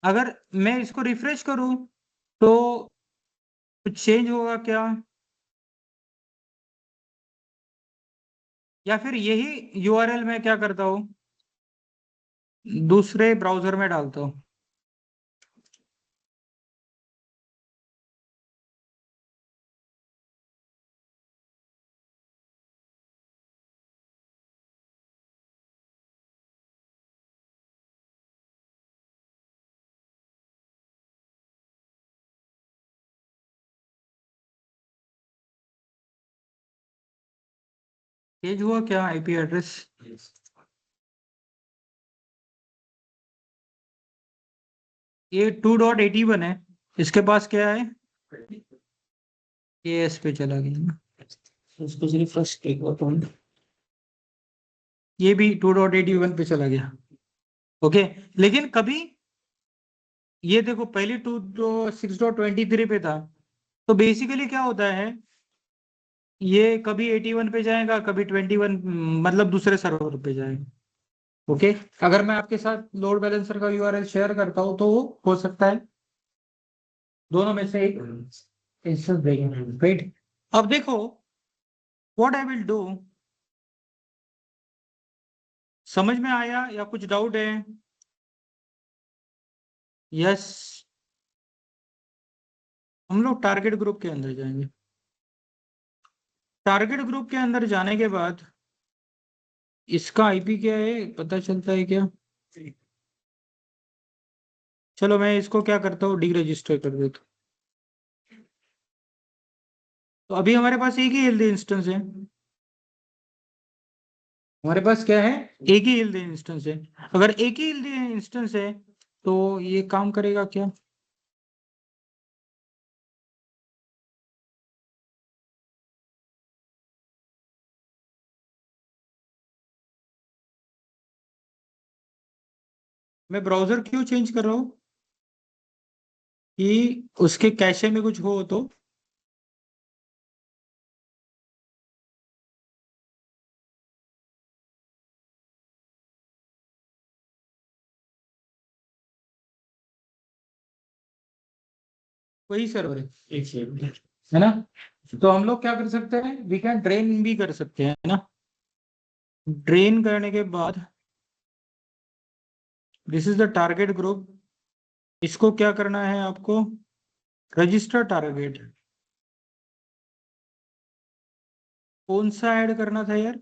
अगर मैं इसको रिफ्रेश करूं तो कुछ चेंज होगा क्या, या फिर यही यूआरएल मैं क्या करता हूं, दूसरे ब्राउजर में डालता हूं? चेंज हुआ क्या आईपी एड्रेस? ये 2.81 है, इसके पास क्या है? ये एस पे चला गया ना, उसको सिर्फ फर्स्ट क्लिक हो तो ये भी 2.81 पे चला गया। ओके, लेकिन कभी ये देखो, पहले 6.23 पे था। तो बेसिकली क्या होता है, ये कभी 81 पे जाएगा, कभी 21, मतलब दूसरे सर्वर पे जाएगा। ओके, अगर मैं आपके साथ लोड बैलेंसर का यूआरएल शेयर करता हूं तो वो हो सकता है दोनों में से एक इंस्टेंस देंगे, राइट। अब देखो, व्हाट आई विल डू, समझ में आया या कुछ डाउट है? यस, हम लोग टारगेट ग्रुप के अंदर जाएंगे। टारगेट ग्रुप के अंदर जाने के बाद इसका आईपी क्या है पता चलता है क्या? चलो मैं इसको क्या करता हूँ, डी रजिस्टर कर देता हूँ। तो अभी हमारे पास एक ही हेल्दी इंस्टेंस है, हमारे पास क्या है, एक ही हेल्दी इंस्टेंस है। अगर एक ही हेल्दी इंस्टेंस है तो ये काम करेगा क्या? मैं ब्राउजर क्यों चेंज कर रहा हूँ कि उसके कैशे में कुछ हो तो। वही सर्वर है ना। तो हम लोग क्या कर सकते हैं, वी कैन ड्रेन भी कर सकते हैं ना। ड्रेन करने के बाद this is the target group, इसको क्या करना है आपको, रजिस्टर टारगेट। कौन सा ऐड करना था यार?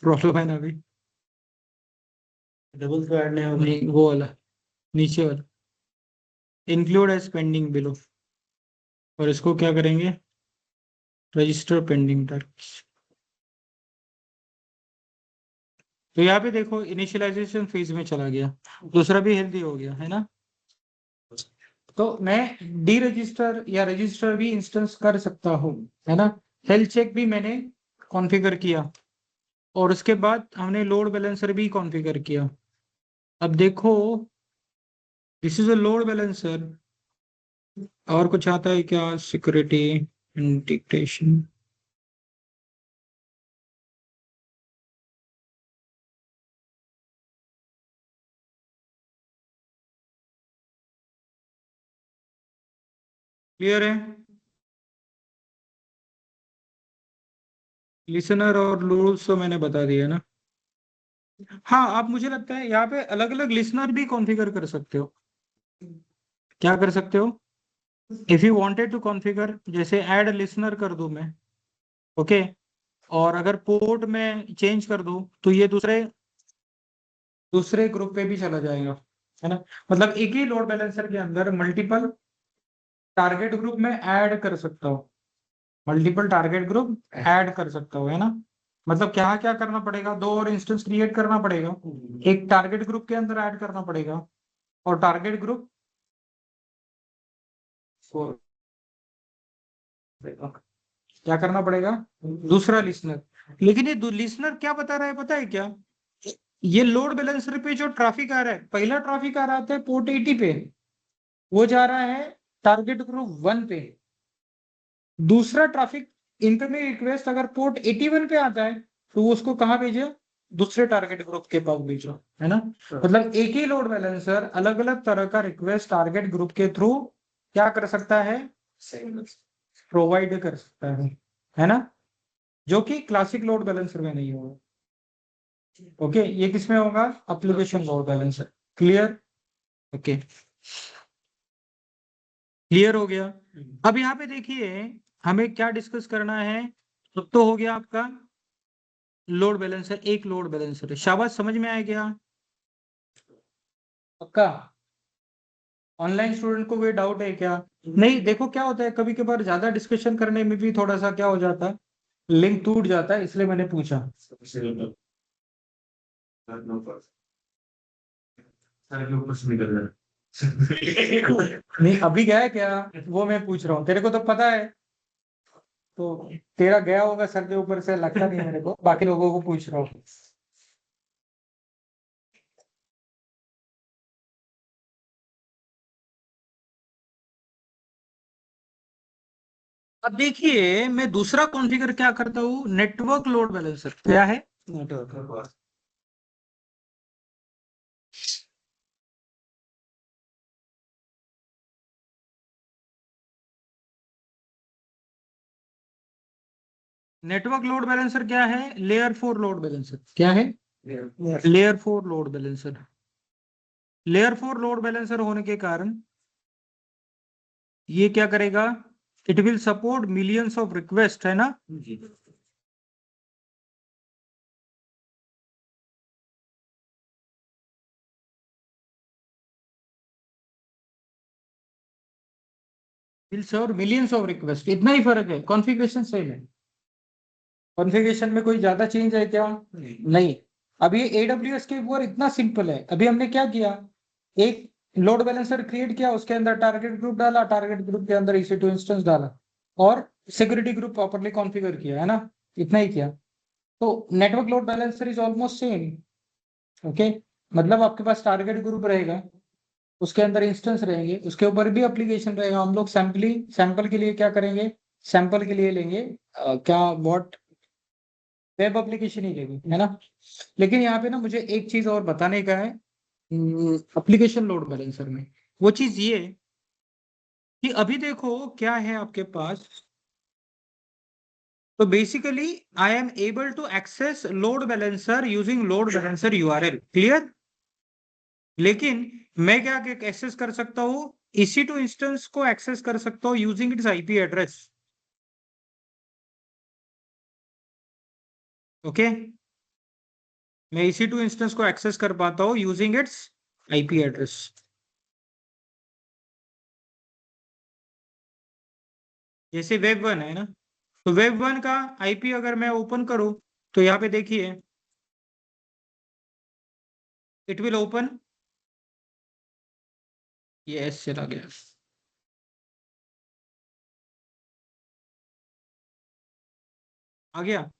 प्रॉब्लम है ना अभी? डबल तो ऐड नहीं होगा। नहीं, वो वाला नीचे वाला, इंक्लूड एज पेंडिंग बिलो, और इसको क्या करेंगे, रजिस्टर पेंडिंग टास्क। तो यहाँ पे देखो इनिशियलाइजेशन फेज में चला गया, दूसरा भी हेल्दी हो गया है ना। तो मैं डी रजिस्टर या रजिस्टर भी इंस्टेंस कर सकता हूँ, है ना। हेल्थ चेक भी मैंने कॉन्फ़िगर किया, और उसके बाद हमने लोड बैलेंसर भी कॉन्फ़िगर किया। अब देखो, this is a load balancer. और कुछ आता है क्या, सिक्योरिटी इंटीग्रेशन? क्लियर है? लिसनर और रूल्स तो मैंने बता दिया ना। हाँ, आप मुझे लगता है यहाँ पे अलग अलग लिसनर भी कॉन्फ़िगर कर सकते हो। क्या कर सकते हो, if you wanted to configure, जैसे ऐड लिसनर कर दूं मैं, ओके, और अगर पोर्ट में चेंज कर दूं तो ये दूसरे दूसरे ग्रुप पे भी चला जाएगा। है ना। मतलब एक ही लोड बैलेंसर के अंदर मल्टीपल टारगेट ग्रुप में ऐड कर सकता हूँ, मल्टीपल टारगेट ग्रुप ऐड कर सकता हूँ, है ना। मतलब क्या क्या करना पड़ेगा, 2 और इंस्टेंस क्रिएट करना पड़ेगा, एक टारगेट ग्रुप के अंदर ऐड करना पड़ेगा और टारगेट ग्रुप क्या करना पड़ेगा, दूसरा लिसनर। लेकिन ये लिसनर क्या बता रहा है पता है क्या, ये लोड बैलेंसर पे जो ट्रैफिक आ रहा है, पहला ट्रैफिक आ रहा है पोर्ट 80 पे, वो जा रहा है टारगेट ग्रुप 1 पे। दूसरा ट्रैफिक इनकमिंग रिक्वेस्ट अगर पोर्ट 81 पे आता है तो वो उसको कहाँ भेजे, दूसरे टारगेट ग्रुप के पास भेजो, है ना। मतलब एक ही लोड बैलेंसर अलग अलग तरह का रिक्वेस्ट टारगेट ग्रुप के थ्रू क्या कर सकता है, प्रोवाइड कर सकता है ना, जो कि क्लासिक लोड बैलेंसर में नहीं होगा। ओके, ये किसमें होगा, application load balancer. Clear, okay, clear हो गया। अब यहाँ पे देखिए हमें क्या डिस्कस करना है, तो हो गया आपका लोड बैलेंसर, एक लोड बैलेंसर है, शाबाश, समझ में आया क्या, पक्का। ऑनलाइन स्टूडेंट को कोई डाउट है क्या, नहीं। देखो क्या होता है, कभी कभार ज्यादा डिस्कशन करने में भी थोड़ा सा क्या हो जाता है, लिंक टूट जाता है, इसलिए मैंने पूछा। नहीं अभी गया है क्या, वो मैं पूछ रहा हूँ, तेरे को तो पता है, तो तेरा गया होगा सर के ऊपर से, लगता नहीं मेरे को, बाकी लोगों को पूछ रहा हूँ। अब देखिए मैं दूसरा कॉन्फ़िगर क्या करता हूँ, नेटवर्क लोड बैलेंसर। क्या है, नेटवर्क नेटवर्क लोड बैलेंसर क्या है, लेयर 4 लोड बैलेंसर। क्या है, layer 4 load balancer. Layer 4 load balancer होने के कारण ये क्या करेगा, it will support millions of request, है ना। Will serve millions of request, इतना ही फर्क है, कॉन्फ़िगरेशन सेम है। कॉन्फ़िगरेशन में कोई ज्यादा चेंज है क्या, नहीं। अब ये AWS के ऊपर इतना सिंपल है, अभी हमने क्या किया, एक लोड बैलेंसर क्रिएट किया, उसके अंदर टारगेट ग्रुप डाला, टारगेट ग्रुप के अंदर EC2 इंस्टेंस डाला और सिक्योरिटी ग्रुप प्रॉपर्ली कॉन्फ़िगर किया, है ना, इतना ही किया। तो network load balancer is almost same. Okay, मतलब आपके पास टारगेट ग्रुप रहेगा, उसके अंदर इंस्टेंस रहेंगे, उसके ऊपर भी एप्लीकेशन रहेगा। हम लोग सैंपल के लिए क्या करेंगे, सैंपल के लिए लेंगे क्या, व्हाट, वेब एप्लीकेशन ही लेंगे, है ना। लेकिन यहाँ पे ना मुझे एक चीज और बताने का है एप्लीकेशन लोड बैलेंसर में, वो चीज ये कि अभी देखो क्या है आपके पास, तो basically I am able to access load balancer using load balancer URL। Clear, लेकिन मैं क्या एक्सेस कर सकता हूँ, EC2 इंस्टेंस को एक्सेस कर सकता हूँ using its IP address. Okay, मैं EC2 इंस्टेंस को एक्सेस कर पाता हूँ यूजिंग इट्स IP एड्रेस। जैसे वेब 1 है ना, तो वेब 1 का IP अगर मैं ओपन करूं तो यहाँ पे देखिए इट विल ओपन, ये एस चला गया, आ गया।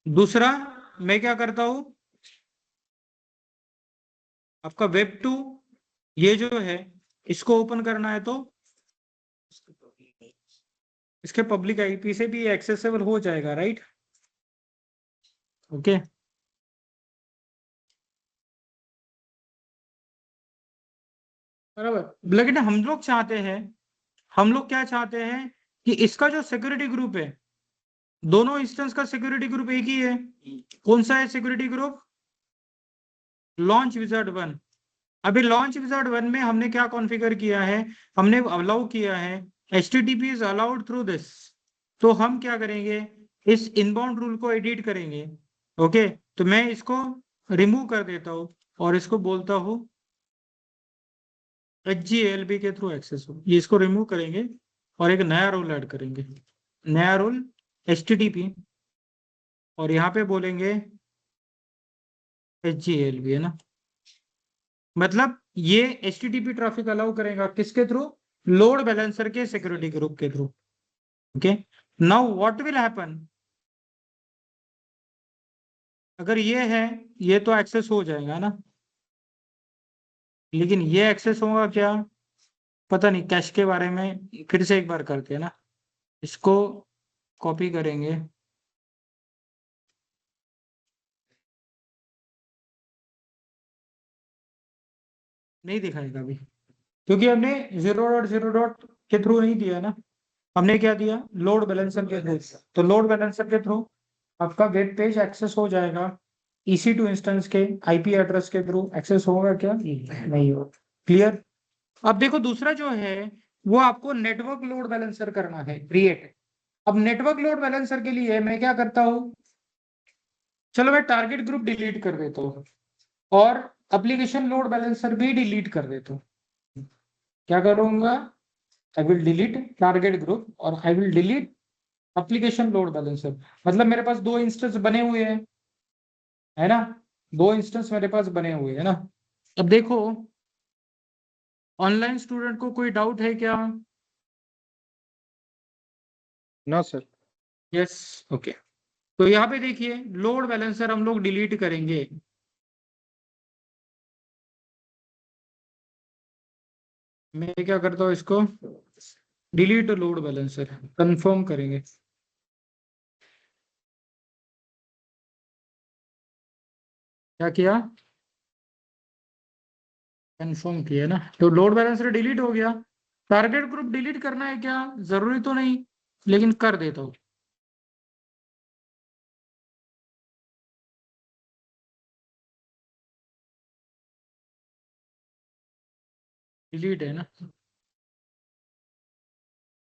दूसरा मैं क्या करता हूं, आपका वेब 2 ये जो है इसको ओपन करना है तो इसके पब्लिक IP से भी एक्सेसिबल हो जाएगा, राइट। ओके, बराबर। लेकिन हम लोग क्या चाहते हैं कि इसका जो सिक्योरिटी ग्रुप है, दोनों इंस्टेंस का सिक्योरिटी ग्रुप एक ही है। कौन सा है सिक्योरिटी ग्रुप, लॉन्च विजार्ड 1। अभी लॉन्च विजार्ड 1 में हमने क्या कॉन्फ़िगर किया है, हमने अलाउ किया है HTTP is allowed through this. तो हम क्या करेंगे, इस इनबाउंड रूल को एडिट करेंगे। ओके, तो मैं इसको रिमूव कर देता हूं और इसको बोलता हूं HGALB के थ्रू एक्सेस हो, ये इसको रिमूव करेंगे और एक नया रोल ऐड करेंगे, नया रोल HTTP, और यहाँ पे बोलेंगे HGALB, है ना। मतलब ये HTTP ट्रैफिक अलाउ करेगा किसके थ्रू, लोड बैलेंसर के सिक्योरिटी ग्रुप के through. Okay, now what will happen, अगर ये है, ये तो एक्सेस हो जाएगा ना, लेकिन ये एक्सेस होगा क्या, पता नहीं। कैश के बारे में फिर से एक बार करते हैं ना, इसको कॉपी करेंगे, नहीं दिखाएगा अभी, क्योंकि हमने 0.0 के थ्रू नहीं दिया ना, हमने क्या दिया, लोड बैलेंसर के थ्रू। तो लोड बैलेंसर के थ्रू आपका वेब पेज एक्सेस हो जाएगा, EC2 इंस्टेंस के IP एड्रेस के थ्रू एक्सेस होगा क्या, नहीं होगा। क्लियर। अब देखो दूसरा जो है वो आपको नेटवर्क लोड बैलेंसर करना है क्रिएट। अब नेटवर्क लोड बैलेंसर के लिए मैं क्या करता हूं, चलो मैं टारगेट ग्रुप डिलीट कर देता हूँ और एप्लीकेशन लोड बैलेंसर भी डिलीट कर देता हूँ। क्या करूंगा, I will delete target group और I will delete application load balancer. मतलब मेरे पास दो इंस्टेंस बने हुए हैं, है ना, दो इंस्टेंस मेरे पास बने हुए हैं ना। अब देखो ऑनलाइन स्टूडेंट को कोई डाउट है क्या, No, sir. Yes, okay. तो यहाँ पे देखिए लोड बैलेंसर हम लोग डिलीट करेंगे, मैं क्या करता हूँ इसको डिलीट लोड बैलेंसर, कंफर्म करेंगे। क्या किया, कंफर्म किया ना, तो लोड बैलेंसर डिलीट हो गया। टारगेट ग्रुप डिलीट करना है क्या, जरूरी तो नहीं, लेकिन कर देता हूँ। डिलीट है ना,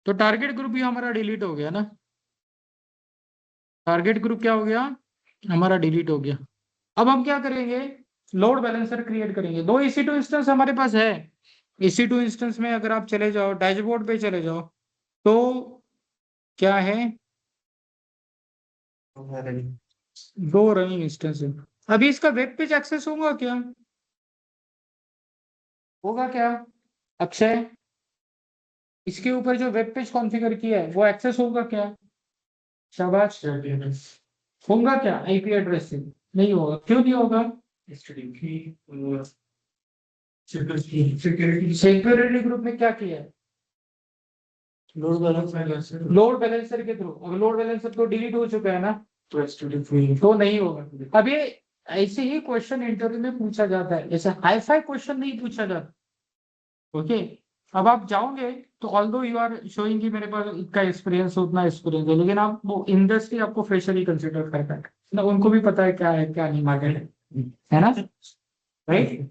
तो टारगेट ग्रुप भी हमारा डिलीट हो गया ना, टारगेट ग्रुप क्या हो गया, हमारा डिलीट हो गया। अब हम क्या करेंगे, लोड बैलेंसर क्रिएट करेंगे। दो EC2 इंस्टेंस हमारे पास है, EC2 इंस्टेंस में अगर आप चले जाओ डैशबोर्ड पे चले जाओ तो क्या है, दो रनिंग इंस्टेंस है। अभी इसका वेब पेज एक्सेस होगा क्या, होगा क्या अक्षय, इसके ऊपर जो वेब पेज कॉन्फ़िगर किया है वो एक्सेस होगा क्या, शाबाश, होगा क्या IP एड्रेस से, नहीं होगा, क्यों नहीं होगा, सिक्योरिटी ग्रुप में क्या किया है, लोड बैलेंसर लोड बैलेंसर के थ्रू, अब लोड बैलेंसर तो डिलीट हो चुका है ना, तो नहीं होगा। अब ये ऐसे ही क्वेश्चन इंटरव्यू में पूछा जाता है, ऐसे हाई फाई क्वेश्चन नहीं पूछा जाता। ओके, अब आप जाओगे तो ऑल्दो यू आर शोइंग कि मेरे पास इतना एक्सपीरियंस उतना एक्सपीरियंस है, लेकिन आप वो इंडस्ट्री आपको फ्रेशर ही कंसिडर करता है ना, उनको भी पता है क्या है क्या नहीं मार्केट है ना, राइट।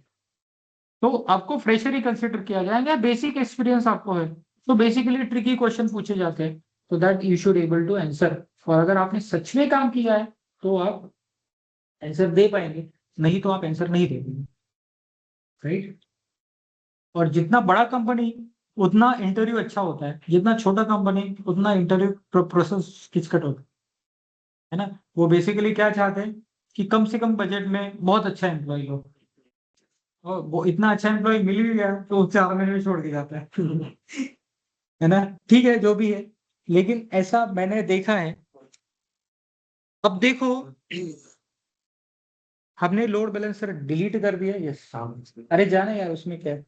तो आपको फ्रेशर ही कंसिडर किया जाएगा, बेसिक एक्सपीरियंस आपको है, तो बेसिकली ट्रिकी क्वेश्चन पूछे जाते हैं, तो that you should able to answer. और अगर आपने सच में काम किया है तो आप आंसर दे पाएंगे, नहीं तो आप आंसर नहीं दे पाएंगे, राइट। और जितना बड़ा कंपनी उतना इंटरव्यू अच्छा होता है, जितना छोटा कंपनी उतना इंटरव्यू प्रोसेस किचकट होता है ना। वो बेसिकली क्या चाहते हैं कि कम से कम बजट में बहुत अच्छा एम्प्लॉय हो, और वो इतना अच्छा एम्प्लॉय मिल भी गया तो वो 4 महीने में छोड़ के जाता है है ना। ठीक है जो भी है, लेकिन ऐसा मैंने देखा है। अब देखो हमने लोड बैलेंसर डिलीट कर दिया, यस, अरे जाने यार उसमें क्या है,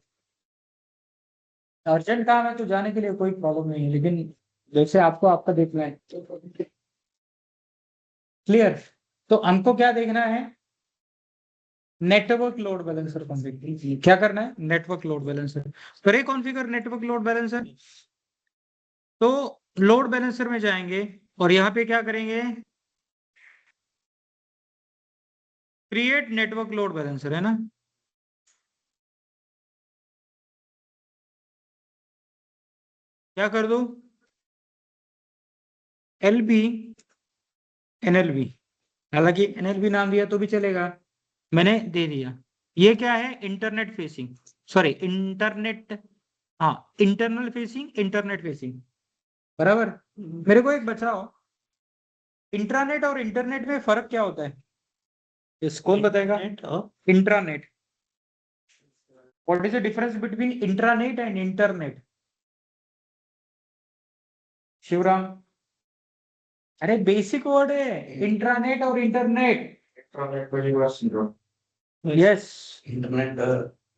अर्जेंट काम है तो जाने के लिए कोई प्रॉब्लम नहीं है, लेकिन जैसे आपको आपका देखना है, क्लियर। तो हमको क्या देखना है, नेटवर्क लोड बैलेंसर कॉन्फ़िगर क्या करना है, नेटवर्क लोड बैलेंसर करे कॉन्फ़िगर, नेटवर्क लोड बैलेंसर। तो लोड बैलेंसर में जाएंगे और यहाँ पे क्या करेंगे, क्रिएट नेटवर्क लोड बैलेंसर, है ना। क्या कर दो, LB NLB, हालांकि NLB नाम दिया तो भी चलेगा, मैंने दे दिया। ये क्या है? इंटरनेट फेसिंग, सॉरी इंटरनेट, हाँ इंटरनल फेसिंग, इंटरनेट फेसिंग, बराबर। मेरे को एक बताओ, इंट्रानेट और इंटरनेट में फर्क क्या होता है? इस कौन बताएगा? Intranet, what is the difference between intranet and internet? Shivaram, अरे बेसिक वर्ड है इंट्रानेट और internet. Internet very much, bro. Yes, Internet,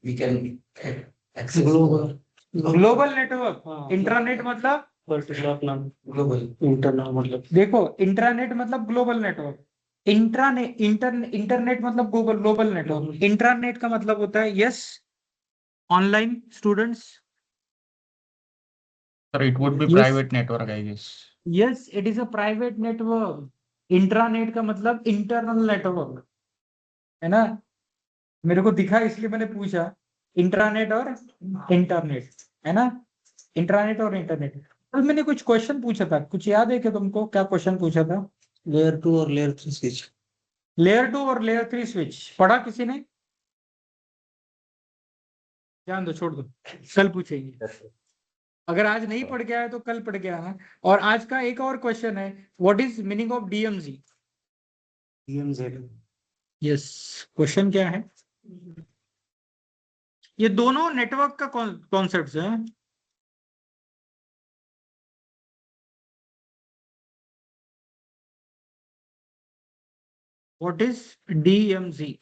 we can get access Global. Global network. हाँ, इंट्रानेट मतलब, पर्टिकुलर नाम global. इंटरनल मतलब देखो इंट्रानेट मतलब global network, internet मतलब ग्लोबल ग्लोबल नेटवर्क। इंट्रानेट का मतलब होता है, yes online students, Sir, it would be Yes. private network, I guess. Yes it is a private network. Intranet का मतलब इंटरनल नेटवर्क, है ना? मेरे को दिखा इसलिए मैंने पूछा, इंट्रानेट और इंटरनेट, है ना? इंट्रानेट और इंटरनेट। कल मैंने कुछ क्वेश्चन पूछा था, कुछ याद है क्या तुमको? क्या क्वेश्चन पूछा था? लेयर 2 और लेयर 3 स्विच। लेयर 2 और लेयर 3 स्विच पढ़ा किसी ने? जान दो, छोड़ दो, कल पूछेंगे। अगर आज नहीं पढ़ के आया तो कल पढ़ के आना। और आज का एक और क्वेश्चन है, what is meaning of DMZ? DMZ। Yes, question क्या है? ये दोनों नेटवर्क का कॉन्सेप्ट है। What is DMZ?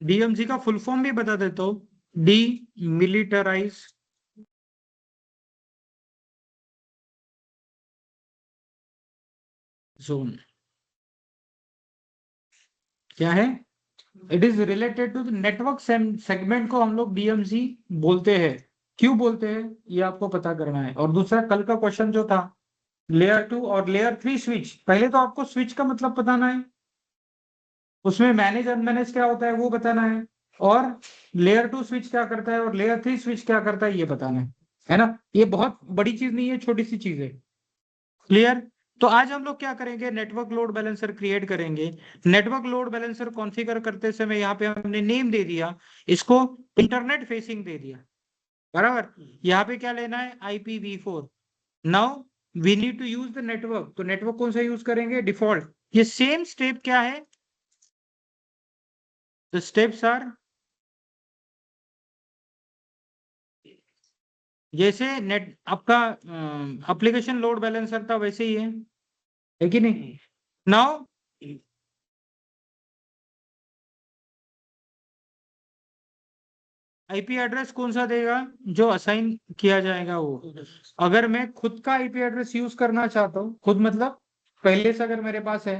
डीएमजी का फुल फॉर्म भी बता देता हूँ, डी मिलिटराइज जोन। क्या है? It is related to the network segment को हम लोग डीएमजी बोलते हैं। क्यों बोलते हैं ये आपको पता करना है। और दूसरा कल का क्वेश्चन जो था, लेयर 2 और लेयर 3 स्विच, पहले तो आपको स्विच का मतलब बताना है, उसमें मैनेज अनमैनेज क्या होता है वो बताना है, और लेयर 2 स्विच क्या करता है और लेयर 3 स्विच क्या करता है ये बताना है ना? ये बहुत बड़ी चीज नहीं है, छोटी सी चीज है। क्लियर? तो आज हम लोग क्या करेंगे, नेटवर्क लोड बैलेंसर क्रिएट करेंगे। नेटवर्क लोड बैलेंसर कॉन्फ़िगर करते समय यहाँ पे हमने नेम दे दिया, इसको इंटरनेट फेसिंग दे दिया, बराबर। यहाँ पे क्या लेना है? IPv4। Now we need to use the network, तो नेटवर्क कौन सा यूज करेंगे? डिफॉल्ट। ये सेम स्टेप क्या है? द स्टेप्स आर, जैसे नेट आपका एप्लीकेशन लोड बैलेंसर था वैसे ही है कि नहीं? नाउ आईपी एड्रेस कौन सा देगा? जो असाइन किया जाएगा वो। अगर मैं खुद का आईपी एड्रेस यूज करना चाहता हूँ, खुद मतलब पहले से अगर मेरे पास है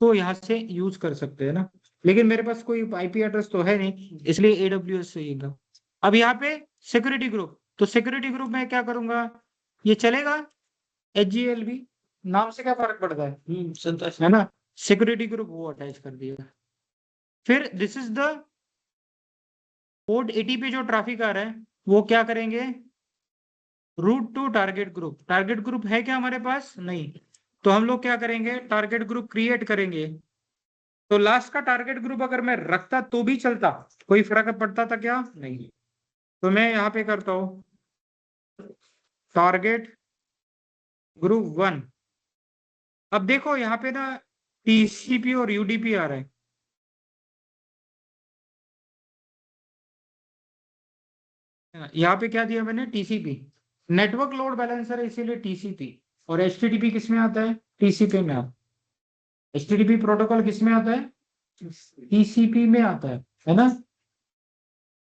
तो यहाँ से यूज कर सकते हैं ना, लेकिन मेरे पास कोई आईपी एड्रेस तो है नहीं, इसलिए AWS चाहिएगा। अब यहाँ पे सिक्योरिटी ग्रुप, तो सिक्योरिटी ग्रुप में क्या करूंगा? ये चलेगा, HGLB नाम से क्या फर्क पड़ता है ना? सिक्योरिटी ग्रुप वो अटैच कर दिया। फिर दिस इज द पोर्ट 80 पे जो ट्रैफिक आ रहा है वो क्या करेंगे? Route to target group. Target group है क्या हमारे पास? नहीं, तो हम लोग क्या करेंगे? टारगेट ग्रुप क्रिएट करेंगे। तो लास्ट का टारगेट ग्रुप अगर मैं रखता तो भी चलता, कोई फर्क पड़ता था क्या? नहीं। तो मैं यहाँ पे करता हूँ टारगेट ग्रुप 1। अब देखो यहाँ पे ना TCP और UDP आ रहा है, यहाँ पे क्या दिया मैंने? TCP। नेटवर्क लोड बैलेंसर है इसीलिए TCP। और HTTP किस में आता है? TCP में आता है। HTTP प्रोटोकॉल किस में आता है? TCP में आता है ना?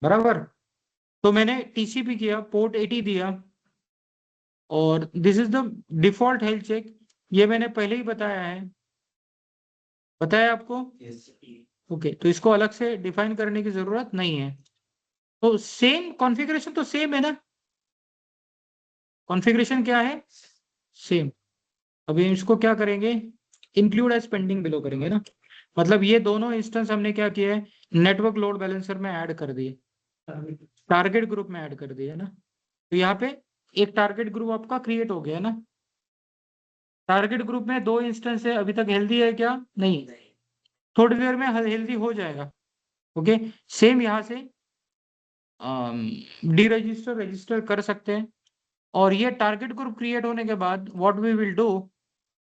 बराबर। तो मैंने TCP किया, पोर्ट 80 दिया, और this is the default health check. ये मैंने पहले ही बताया है, बताया आपको? Yes. ओके, तो इसको अलग से डिफाइन करने की जरूरत नहीं है। तो सेम कॉन्फ़िगरेशन तो सेम है ना? कॉन्फ़िगरेशन क्या है? सेम। अभी इसको क्या करेंगे? इंक्लूड एज पेंडिंग बिलो करेंगे ना, मतलब ये दोनों इंस्टेंस हमने क्या किया है? नेटवर्क लोड बैलेंसर में ऐड कर दिए, टारगेट ग्रुप में ऐड कर दिया ना। तो यहाँ पे एक टारगेट ग्रुप आपका क्रिएट हो गया ना। टारगेट ग्रुप में 2 इंस्टेंस है, अभी तक हेल्दी है क्या? नहीं, थोड़ी देर में हेल्दी हो जाएगा। ओके, सेम यहाँ से डी रजिस्टर रजिस्टर कर सकते हैं। और ये टारगेट ग्रुप क्रिएट होने के बाद what we will do,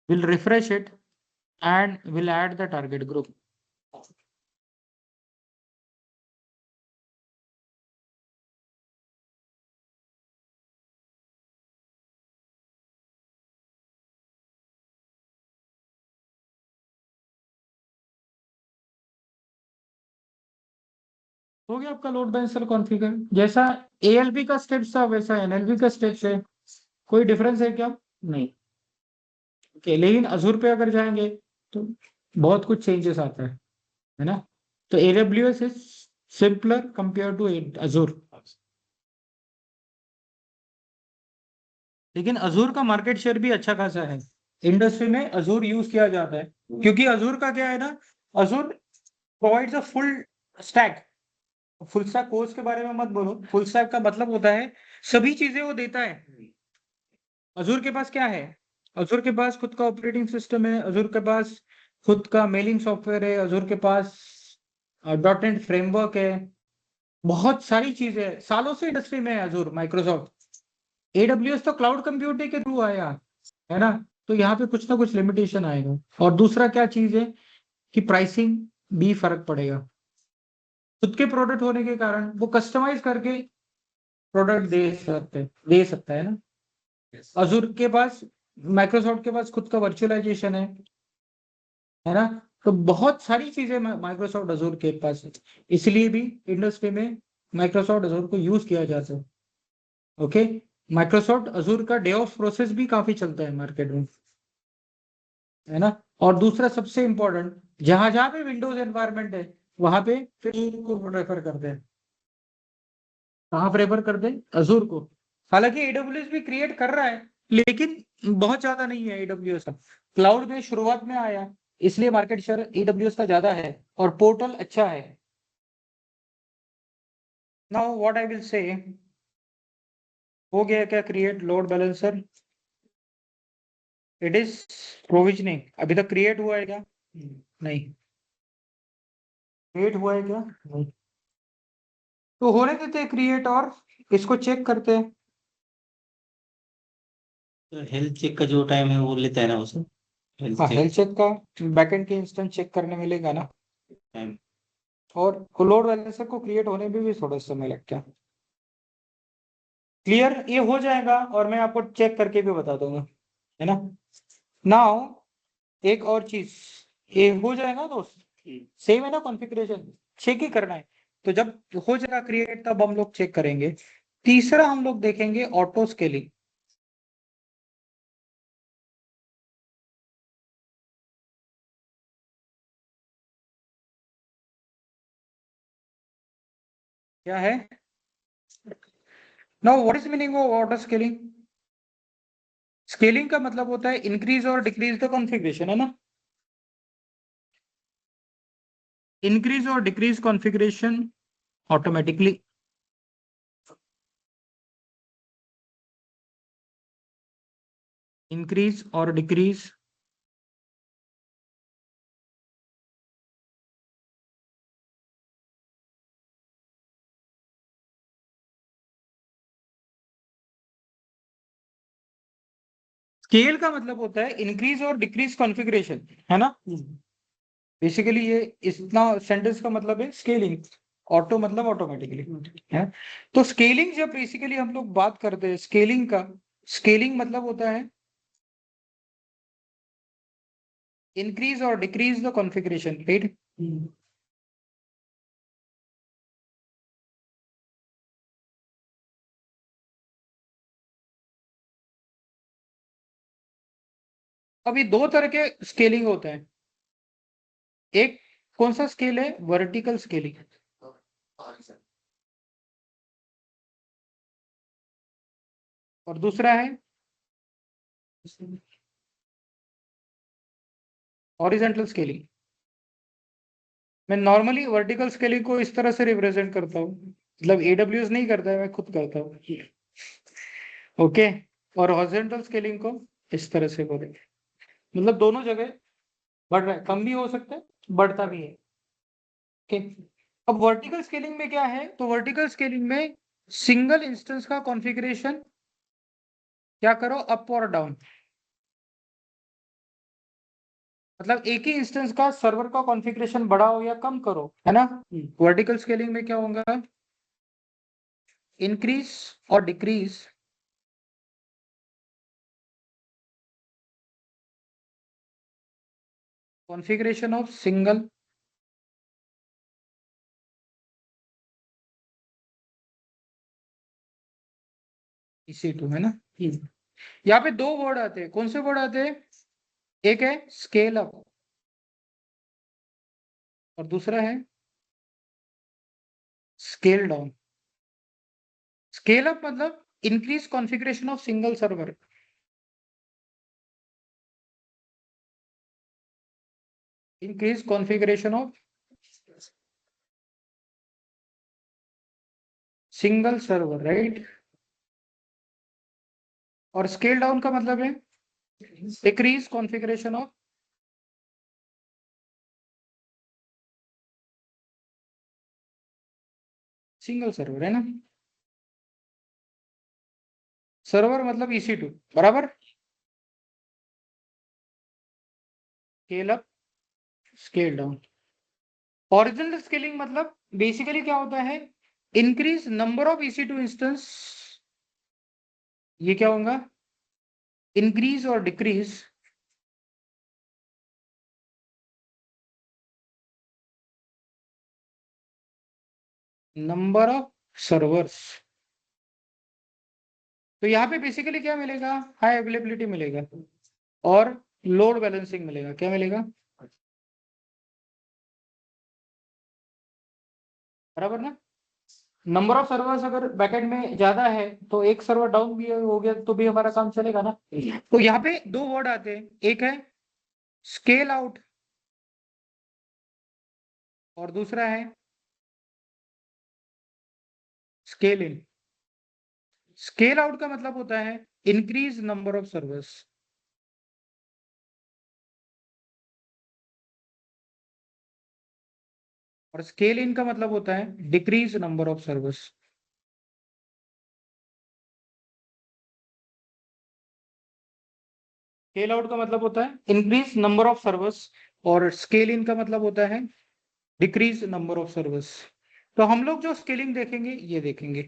will refresh it and will add the target group. हो गया आपका लोड बैलेंसर कॉन्फ़िगर। जैसा एएलबी का स्टेप्स था वैसा एनएलबी का स्टेप्स है। कोई डिफरेंस है क्या? नहीं। ओके, लेकिन अजूर पे अगर जाएंगे तो बहुत कुछ चेंजेस आता है ना। तो AWS is simpler compare to Azure, लेकिन अजूर का मार्केट शेयर भी अच्छा खासा है। इंडस्ट्री में अजूर यूज किया जाता है क्योंकि अजूर का क्या है ना, Azzur provides a full stack. Full stack course के बारे में मत बोलो, फुल स्टैक का मतलब होता है सभी चीजें वो देता है। अजूर के पास क्या है, अजूर के पास खुद का ऑपरेटिंग सिस्टम है, अजूर के पास खुद का मेलिंग सॉफ्टवेयर है, अजूर के पास डॉट नेट फ्रेमवर्क है, बहुत सारी चीजें हैं। सालों से इंडस्ट्री में है अजूर माइक्रोसॉफ्ट। एडब्ल्यूएस तो क्लाउड कंप्यूटिंग के थ्रू आया है ना, तो यहाँ पे कुछ ना कुछ लिमिटेशन आएगा। और दूसरा क्या चीज है कि प्राइसिंग भी फर्क पड़ेगा। खुद के प्रोडक्ट होने के कारण वो कस्टमाइज करके प्रोडक्ट दे सकता है ना। अजूर के पास, माइक्रोसॉफ्ट के पास खुद का वर्चुअलाइजेशन है ना। तो बहुत सारी चीजें माइक्रोसॉफ्ट अजूर के पास है, इसलिए भी इंडस्ट्री में माइक्रोसॉफ्ट अजूर को यूज किया जाता है। ओके, माइक्रोसॉफ्ट अजूर का डे ऑफ प्रोसेस भी काफी चलता है मार्केट में, है ना। और दूसरा सबसे इंपॉर्टेंट, जहां जहां पे विंडोज एनवायरनमेंट है वहां पे फिर को प्रेफर करते हैं। कहाँ प्रेफर करते हैं? अजूर को। हालांकि एडब्ल्यूएस भी क्रिएट कर रहा है लेकिन बहुत ज्यादा नहीं है एडब्ल्यूएस का। क्लाउड में शुरुआत में आया इसलिए मार्केट शेयर एडब्ल्यूएस का ज्यादा है और पोर्टल अच्छा है। Now what I will say, हो गया क्या create load balancer? It is provisioning. अभी तक क्रिएट हुआ है क्या? नहीं। क्रिएट हुआ है क्या? नहीं। तो होने देते हैं क्रिएट और इसको चेक करते हैं। तो हेल्थ चेक का जो टाइम है वो लेता है ना उसे, हेल्थ हाँ, चेक हेल्थ चेक का बैकएंड के इंस्टेंस चेक करने मिलेगा ना। टाइम। और लोड बैलेंसर को क्रिएट होने में भी थोड़ा समय लगता है। क्लियर, ये हो जाएगा और मैं आपको चेक करके भी बता दूंगा, है ना। नाउ एक और चीज, ये हो जाएगा दोस्त, सेम है ना कॉन्फ़िगरेशन, चेक ही करना है। तो जब हो जाएगा क्रिएट तब हम लोग चेक करेंगे। तीसरा हम लोग देखेंगे ऑटो स्केलिंग। क्या है? Now what is meaning of auto scaling? Scaling का मतलब होता है इंक्रीज और डिक्रीज द कॉन्फ़िगरेशन, है ना। इंक्रीज और डिक्रीज कॉन्फ़िगरेशन ऑटोमेटिकली। इंक्रीज और डिक्रीज स्केल का मतलब होता है इंक्रीज और डिक्रीज कॉन्फ़िगरेशन, है ना। बेसिकली ये इतना सेंटेंस का मतलब है स्केलिंग। ऑटो मतलब ऑटोमेटिकली, है। तो स्केलिंग जब बेसिकली हम लोग बात करते हैं स्केलिंग का, स्केलिंग मतलब होता है इंक्रीज और डिक्रीज द कॉन्फ़िगरेशन, राइट। अभी दो तरह के स्केलिंग होते हैं। एक कौन सा स्केल है? Vertical scaling. और दूसरा है हॉरिजॉन्टल स्केलिंग। मैं नॉर्मली वर्टिकल स्केलिंग को इस तरह से रिप्रेजेंट करता हूँ, मतलब एडब्ल्यूएस नहीं करता है, मैं खुद करता हूँ। ओके। और हॉरिजॉन्टल स्केलिंग को इस तरह से बोलेंगे, मतलब दोनों जगह बढ़ रहा है, कम भी हो सकता है बढ़ता भी है। ओके। अब वर्टिकल स्केलिंग में क्या है, तो वर्टिकल स्केलिंग में सिंगल इंस्टेंस का कॉन्फ़िगरेशन क्या करो, अप और डाउन, मतलब एक ही इंस्टेंस का सर्वर का कॉन्फ़िगरेशन बढ़ाओ या कम करो, है ना। वर्टिकल स्केलिंग में क्या होगा, इंक्रीज और decrease configuration of single EC2, है ना। यहाँ पे दो वर्ड आते हैं, कौन से वर्ड आते हैं, एक है स्केल अप और दूसरा है स्केल डाउन। स्केल अप मतलब increase configuration of single server, increase configuration of single server, right. और स्केल डाउन का मतलब है decrease configuration of single server, है ना। सर्वर मतलब EC2 बराबर, scale up scale down. Horizontal scaling मतलब बेसिकली क्या होता है, increase number of EC2 instance, ये क्या होगा, इंक्रीज और डिक्रीज नंबर ऑफ सर्वर्स। तो यहाँ पे बेसिकली क्या मिलेगा, हाई अवेलेबिलिटी मिलेगा और लोड बैलेंसिंग मिलेगा, क्या मिलेगा, बराबर ना। नंबर ऑफ सर्वर्स अगर बैकएंड में ज्यादा है तो एक सर्वर डाउन भी हो गया तो भी हमारा काम चलेगा ना। तो यहाँ पे दो वर्ड आते हैं, एक है स्केल आउट और दूसरा है स्केल इन। स्केल आउट का मतलब होता है इंक्रीज नंबर ऑफ सर्वर्स और स्केल इन का मतलब होता है decrease number of servers. Scale out का मतलब होता है इंक्रीज नंबर ऑफ सर्वर्स और स्केल इन का मतलब होता है डिक्रीज नंबर ऑफ सर्वर्स। तो हम लोग जो स्केलिंग देखेंगे ये देखेंगे,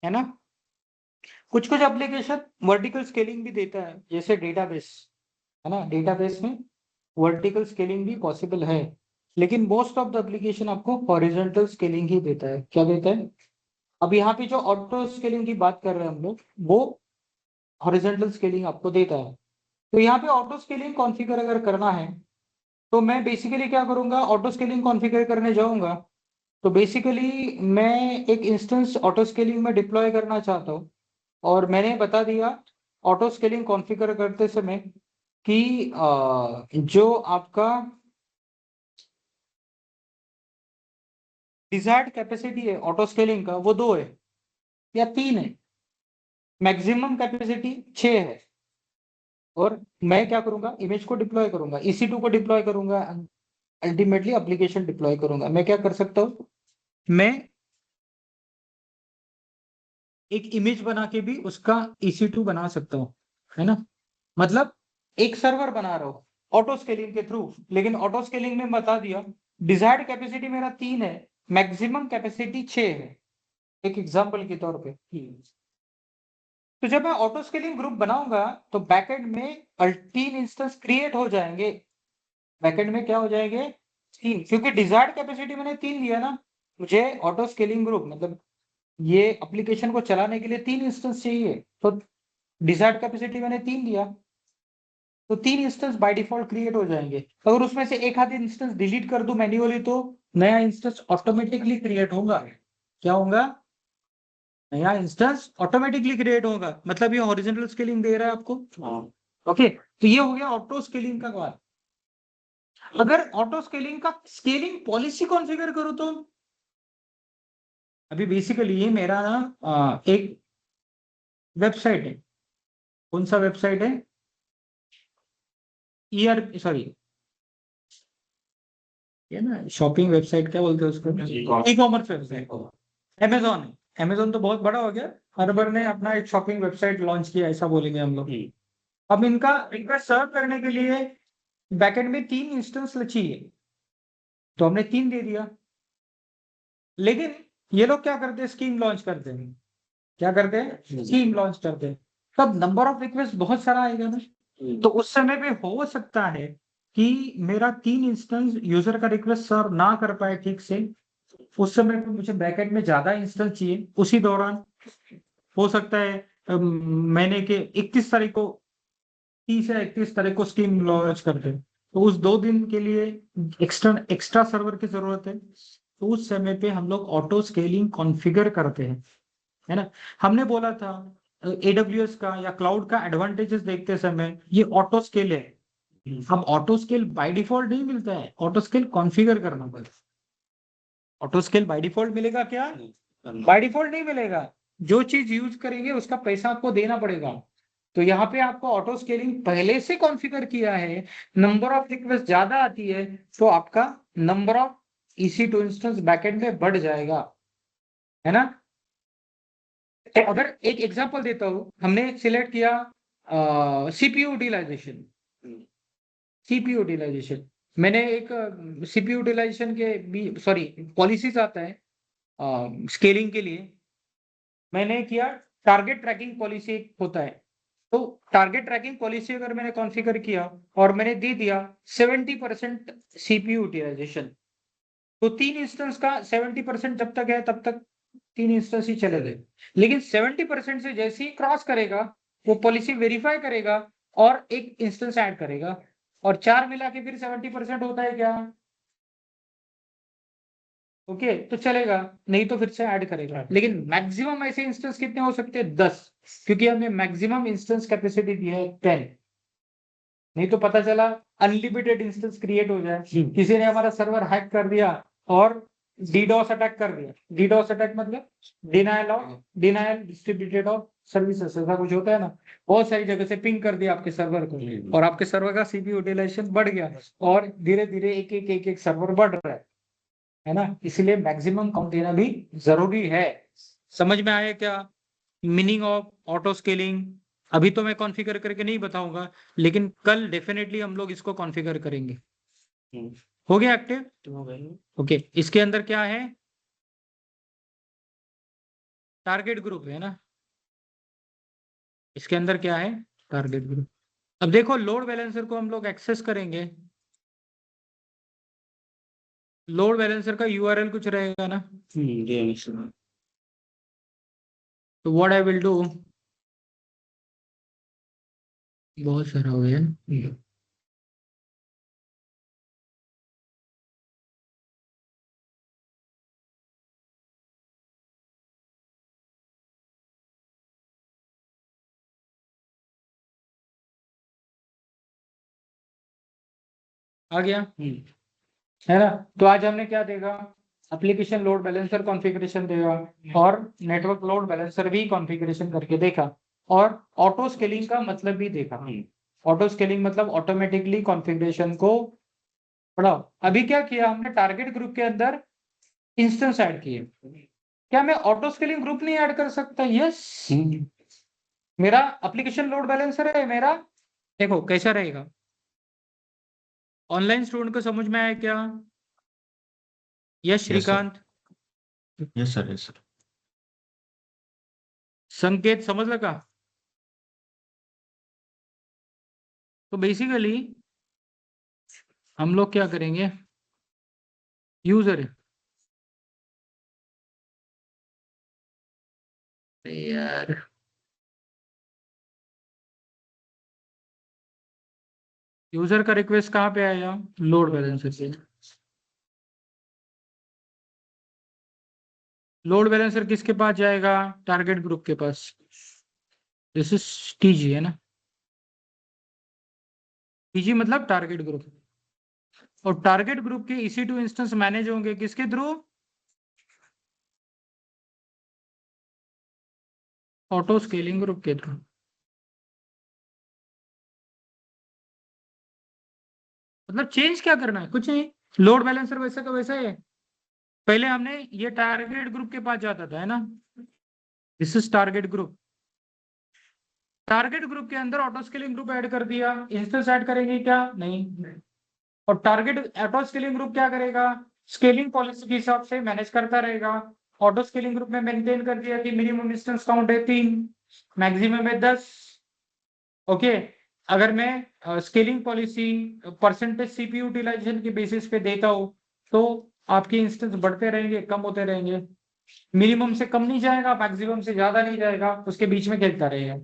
है ना। कुछ कुछ एप्लीकेशन वर्टिकल स्केलिंग भी देता है, जैसे डेटाबेस, है ना। डेटाबेस में वर्टिकल स्केलिंग भी पॉसिबल है, लेकिन मोस्ट ऑफ द एप्लीकेशन आपको हॉरिजॉन्टल स्केलिंग ही देता है। क्या देता है, अब यहाँ पे जो ऑटो स्केलिंग की बात कर रहे हैं हम लोग, वो हॉरिजॉन्टल स्केलिंग आपको देता है। तो यहाँ पे ऑटो स्केलिंग कॉन्फ़िगर अगर करना है तो मैं बेसिकली क्या करूंगा, ऑटो स्केलिंग कॉन्फ़िगर करने जाऊंगा तो बेसिकली मैं एक इंस्टेंस ऑटो स्केलिंग में डिप्लॉय करना चाहता हूँ और मैंने बता दिया ऑटो स्केलिंग कॉन्फ़िगर करते समय कि जो आपका डिजायर्ड कैपेसिटी है ऑटो स्केलिंग का वो 2 है या 3 है, मैक्सिमम कैपेसिटी 6 है। और मैं क्या करूंगा, इमेज को डिप्लॉय करूंगा, EC2 को डिप्लॉय करूंगा, अल्टीमेटली एप्लीकेशन डिप्लॉय करूंगा। मैं क्या कर सकता हूँ, मैं एक इमेज बना के भी उसका EC2 बना सकता हूँ, है ना। मतलब एक सर्वर बना रहा हूँ ऑटो स्केलिंग के थ्रू, लेकिन ऑटो स्केलिंग में बता दिया डिजायर्ड कैपेसिटी मेरा 3 है, मैक्सिमम कैपेसिटी 6 है, एक एग्जांपल के तौर पे। तो जब मैं ऑटो स्केलिंग ग्रुप बनाऊंगा तो बैकएंड में 3 इंस्टेंस क्रिएट हो जाएंगे। बैकएंड में क्या हो जाएंगे, 3, क्योंकि डिजायर्ड कैपेसिटी मैंने 3 लिया ना। मुझे ऑटो स्केलिंग ग्रुप मतलब ये एप्लीकेशन को चलाने के लिए 3 इंस्टेंस चाहिए, तो डिजायर्ड कैपेसिटी मैंने 3 लिया, तो 3 इंस्टेंस बाय डिफॉल्ट क्रिएट हो जाएंगे। अगर उसमें से एक आध इंस्टेंस डिलीट कर दूं मैन्युअली तो नया इंस्टेंस ऑटोमेटिकली क्रिएट होगा। क्या होगा, नया इंस्टेंस ऑटोमेटिकली क्रिएट होगा। मतलब ये हॉरिजॉन्टल स्केलिंग दे रहा है आपको। ओके, तो ये हो गया ऑटो स्केलिंग का बात। अगर ऑटो स्केलिंग का स्केलिंग पॉलिसी कॉन्फ़िगर करूं तो अभी बेसिकली ये मेरा ना एक वेबसाइट है। कौन सा वेबसाइट है, सॉरी ये ना शॉपिंग वेबसाइट क्या बोलते हैं उसको, ई कॉमर्स वेबसाइट। अमेजोन है, अमेजोन तो बहुत बड़ा हो गया, हर ने अपना एक शॉपिंग वेबसाइट लॉन्च किया, ऐसा बोलेंगे हम लोग। अब इनका इनका सर्व करने के लिए बैकएंड में 3 इंस्टेंस चाहिए, तो हमने 3 दे दिया। लेकिन ये लोग क्या करते हैं, स्कीम लॉन्च करते हैं। क्या करते हैं, स्कीम लॉन्च करते हैं। तब नंबर ऑफ रिक्वेस्ट बहुत सारा आएगा ना, तो उस समय पे हो सकता है कि मेरा 3 इंस्टेंस यूजर का रिक्वेस्ट सर्व ना कर पाए ठीक से, उस समय पे मुझे बैकएंड में ज्यादा इंस्टेंस चाहिए। उसी दौरान हो सकता है महीने के 31 तारीख को, 30 या 31 तारीख को स्कीम लॉन्च कर दे, तो उस 2 दिन के लिए एक्स्ट्रा सर्वर की जरूरत है। तो उस समय पे हम लोग ऑटो स्केलिंग कॉन्फ़िगर करते हैं, है ना। हमने बोला था AWS का या क्लाउड का एडवांटेजेस देखते समय ये ऑटो स्केल है। अब ऑटो स्केल बाय डिफॉल्ट नहीं मिलता है, ऑटो स्केल कॉन्फ़िगर करना पड़ता है। ऑटो स्केल बाय डिफॉल्ट मिलेगा क्या, बाय डिफॉल्ट नहीं मिलेगा। जो चीज यूज करेंगे उसका पैसा आपको देना पड़ेगा। तो यहाँ पे आपको ऑटो स्केलिंग पहले से कॉन्फ़िगर किया है, नंबर ऑफ रिक्वेस्ट ज्यादा आती है तो आपका number of EC2 instance backend में बढ़ जाएगा, है ना। तो अगर एक एग्जांपल देता हूं, हमने सिलेक्ट किया CPU यूटिलाइजेशन। CPU यूटिलाइजेशन मैंने एक CPU यूटिलाइजेशन के भी सॉरी पॉलिसीज आता है स्केलिंग के लिए, मैंने किया टारगेट ट्रैकिंग पॉलिसी होता है। तो टारगेट ट्रैकिंग पॉलिसी अगर मैंने कॉन्फ़िगर किया और मैंने दे दिया 70% CPU यूटिलाइजेशन, तो 3 इंस्टेंस का 70% जब तक है तब तक 3 इंस्टेंस ही चले गए। लेकिन 70% से जैसे ही क्रॉस करेगा वो पॉलिसी वेरीफाई करेगा और एक इंस्टेंस ऐड करेगा, और 4 मिला के फिर 70% होता है क्या, ओके तो चलेगा, नहीं तो फिर से ऐड करेगा। लेकिन मैक्सिमम ऐसे इंस्टेंस कितने हो सकते हैं, 10, क्योंकि हमने मैक्सिमम इंस्टेंस कैपेसिटी दी है 10। नहीं तो पता चला अनलिमिटेड इंस्टेंस क्रिएट हो जाए, किसी ने हमारा सर्वर हैक कर दिया और DDoS अटैक कर दिया। DDoS अटैक मतलब डिनायल डिस्ट्रीब्यूटेड ऑफ सर्विसेज, ऐसा कुछ होता है ना। बहुत सारी जगह से पिंग कर दिया आपके सर्वर को, और आपके सर्वर का CPU यूटिलाइजेशन बढ़ गया, और धीरे धीरे एक सर्वर बढ़ रहा है ना। इसलिए मैक्सिमम काउंट देना भी जरूरी है। समझ में आया क्या मीनिंग ऑफ ऑटो स्केलिंग। अभी तो मैं कॉन्फ़िगर करके नहीं बताऊंगा, लेकिन कल डेफिनेटली हम लोग इसको कॉन्फ़िगर करेंगे। हो गया एक्टिव, ओके। इसके अंदर क्या है, टारगेट ग्रुप है ना, इसके अंदर क्या है, टारगेट ग्रुप। अब देखो लोड बैलेंसर को हम लोग एक्सेस करेंगे, लोड बैलेंसर का URL कुछ रहेगा ना। तो व्हाट आई विल डू, बहुत सारा हो गया। आ गया, है ना। तो आज हमने क्या देखा, एप्लीकेशन लोड बैलेंसर कॉन्फ़िगरेशन देखा, और नेटवर्क लोड बैलेंसर भी कॉन्फ़िगरेशन करके देखा, और ऑटो स्केलिंग का मतलब भी देखा। ऑटो स्केलिंग मतलब ऑटोमेटिकली कॉन्फ़िगरेशन को पढ़ाओ। अभी क्या किया हमने, टारगेट ग्रुप के अंदर इंस्टेंस ऐड किए। क्या मैं ऑटो स्केलिंग ग्रुप नहीं ऐड कर सकता, यस। मेरा एप्लीकेशन लोड बैलेंसर है मेरा, देखो कैसा रहेगा। ऑनलाइन स्टूडेंट को समझ में आया क्या, yes Srikanth, yes sir, yes sir. Sanket समझ लगा। तो बेसिकली हम लोग क्या करेंगे, यूजर यार, यूजर का रिक्वेस्ट कहाँ पे आया, लोड बैलेंसर से। लोड बैलेंसर किसके पास जाएगा, टारगेट ग्रुप के पास। दिस इज TG है ना, TG मतलब टारगेट ग्रुप। और टारगेट ग्रुप के EC2 इंस्टेंस मैनेज होंगे किसके थ्रू, ऑटो स्केलिंग ग्रुप के थ्रू। मतलब चेंज क्या करना है, कुछ नहीं, लोड बैलेंसर वैसा का वैसा है। पहले हमने ये टारगेट ग्रुप के पास जाता था, है ना, this is target group. Target group के अंदर ऑटो स्केलिंग ग्रुप ऐड कर दिया, इंस्टेंस ऐड करेंगे क्या? नहीं। और टारगेट ऑटो स्केलिंग ग्रुप क्या करेगा? स्केलिंग पॉलिसी के हिसाब से मैनेज करता रहेगा। ऑटो स्केलिंग ग्रुप में मेंटेन कर दिया कि मिनिमम इंस्टेंस काउंट है 3, मैक्सिमम है 10। ओके, अगर मैं scaling policy percentage CPU utilisation के बेसिस पे देता हूं तो आपके इंस्टेंस बढ़ते रहेंगे, कम होते रहेंगे। मिनिमम से कम नहीं जाएगा, मैक्सिमम से ज्यादा नहीं जाएगा, उसके बीच में खेलता रहेगा,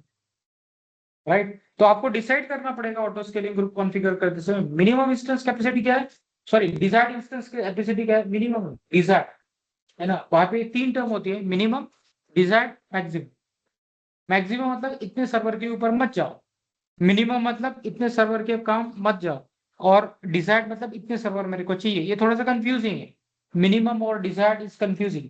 राइट। तो आपको डिसाइड करना पड़ेगा ऑटो स्केलिंग ग्रुप कॉन्फ़िगर करते समय मिनिमम इंस्टेंस कैपेसिटी क्या है, सॉरी डिजायर्ड इंस्टेंस कैपेसिटी क्या है, मिनिमम डिजायर्ड, है ना। वहां पे 3 टर्म होती है, मिनिमम, डिजायर्ड, मैक्सिमम। मैक्सिमम मतलब इतने सर्वर के ऊपर मत जाओ, मिनिमम मतलब इतने सर्वर के काम मत जाओ, और डिजायर्ड मतलब इतने सर्वर मेरे को चाहिए। ये थोड़ा सा कंफ्यूजिंग है, मिनिमम और डिजायर्ड इज कंफ्यूजिंग।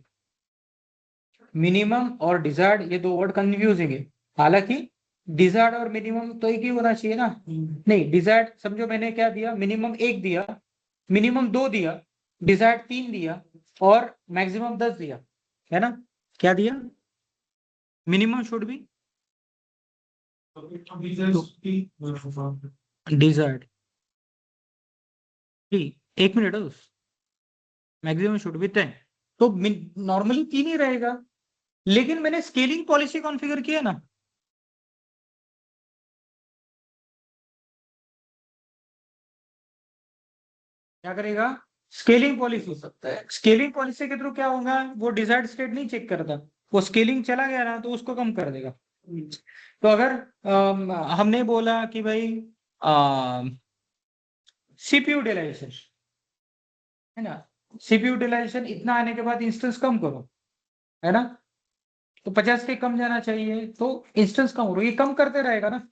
मिनिमम और डिजायर्ड ये दो वर्ड कंफ्यूजिंग है। हालांकि डिजायर्ड और मिनिमम तो एक ही होना चाहिए ना। नहीं, डिजायर्ड समझो मैंने क्या दिया, मिनिमम 1 दिया, मिनिमम 2 दिया, डिजायर्ड 3 दिया, और मैक्सिमम 10 दिया, है ना। क्या दिया? Minimum should be desired 3, 1 minute है, मैक्सिमम शुड बी 10। तो नॉर्मली 3 ही रहेगा, लेकिन मैंने स्केलिंग पॉलिसी कॉन्फ़िगर किया ना, क्या करेगा? Scaling policy. सकता है। स्केलिंग पॉलिसी के थ्रू क्या होगा, वो डिजायर्ड स्टेट नहीं चेक करता, वो स्केलिंग चला गया ना तो उसको कम कर देगा। तो अगर हमने बोला कि भाई सीपीयू यूटिलाइजेशन, है ना, सीपीयू यूटिलाइजेशन इतना आने के बाद इंस्टेंस कम करो, है ना, तो 50 के कम जाना चाहिए, तो इंस्टेंस कम करो, ये कम करते रहेगा ना।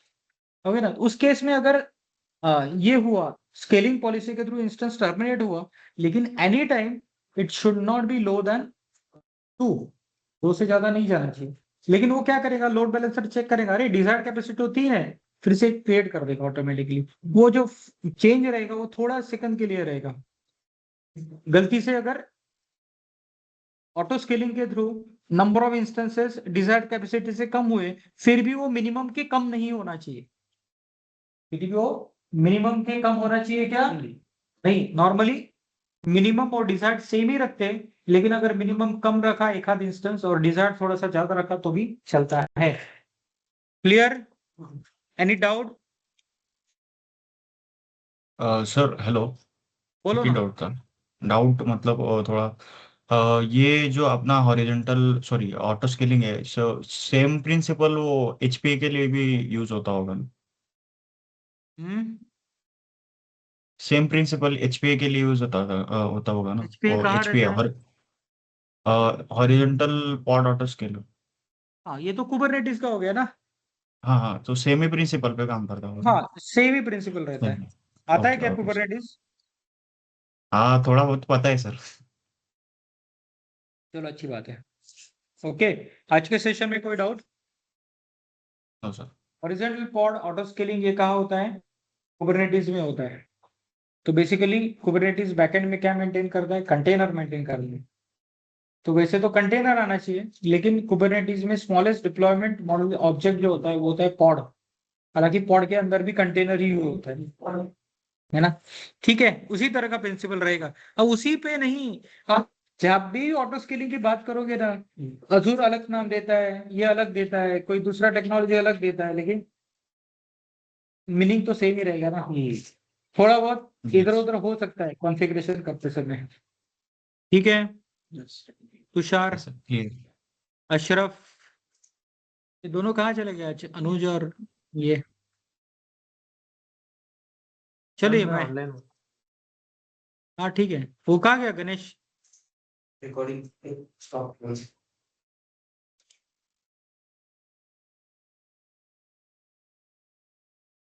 ओके ना, उस केस में अगर ये हुआ, स्केलिंग पॉलिसी के थ्रू इंस्टेंस टर्मिनेट हुआ, लेकिन any time it should not be low then 2, 2 से ज्यादा नहीं जाना चाहिए। लेकिन वो क्या करेगा, लोड बैलेंसर चेक करेगा, अरे डिजायर्ड कैपेसिटी होती है, फिर से क्रिएट कर देगा ऑटोमेटिकली। वो जो चेंज रहेगा वो थोड़ा सेकंड के लिए रहेगा। गलती से अगर ऑटो स्केलिंग के through number of instances desired capacity से कम हुए, फिर भी वो मिनिमम के कम नहीं होना चाहिए, फिर भी वो मिनिमम के कम होना चाहिए क्या? नहीं, नॉर्मली मिनिमम और डिजायर्ड सेम ही रखते हैं, लेकिन अगर मिनिमम कम रखा एक आध इंस्टेंस और डिजायर्ड थोड़ा सा ज्यादा रखा तो भी चलता है। Clear? Any doubt? Sir hello. बोलो एक ही ना। डाउट था। डाउट मतलब थोड़ा ये जो अपना हॉरिजॉन्टल सॉरी ऑटो स्केलिंग है, सो सेम प्रिंसिपल वो एचपीए के लिए भी यूज होता होगा ना? हम्म, सेम प्रिंसिपल एचपीए के लिए यूज होता होगा ना? एचपी वो कहाँ एचपीए रहता है? Horizontal pod auto scalar. हाँ, ये तो कुबरनेटिस का हो गया ना। हाँ हाँ, तो सेम ही प्रिंसिपल पे काम करता होगा ना? हाँ, सेम ही प्रिंसिपल रहता है। आता है ओके क्या ओके सर। कुबरनेटिस? हाँ थोड़ा बहुत पता है सर। चलो, अच्छी बात है। ओके, आज के सेशन में कोई doubt? No sir. Horizontal pod auto scaling ये कहाँ होता है? कुबरनेटिस में होता है। तो बेसिकली कुबरनेटिस बैकएंड में क्या मेंटेन करता है? कंटेनर मेंटेन करता है। तो वैसे तो कंटेनर आना चाहिए, लेकिन कुबरनेटिस में स्मॉलेस्ट डिप्लॉयमेंट मॉडल ऑब्जेक्ट जो होता है वो होता है पॉड। हालांकि पॉड के अंदर भी कंटेनर ही होता है ना। ठीक है, उसी तरह का प्रिंसिपल रहेगा। अब उसी पे नहीं, आप जब भी ऑटो स्केलिंग की बात करोगे ना, अजूर अलग नाम देता है, ये अलग देता है, कोई दूसरा टेक्नोलॉजी अलग देता है, लेकिन मीनिंग तो सेम ही रहेगा ना। थोड़ा बहुत इधर यस। उधर हो सकता है कॉन्फ़िगरेशन करते समय। ठीक है, तुषार, यस सर ये। अशरफ, ये दोनों कहाँ चले गए आज, अनुज और ये? चलिए मैं बाय। ऑनलाइन हूँ। हाँ ठीक है, वो कहाँ गया गणेश? Recording stop.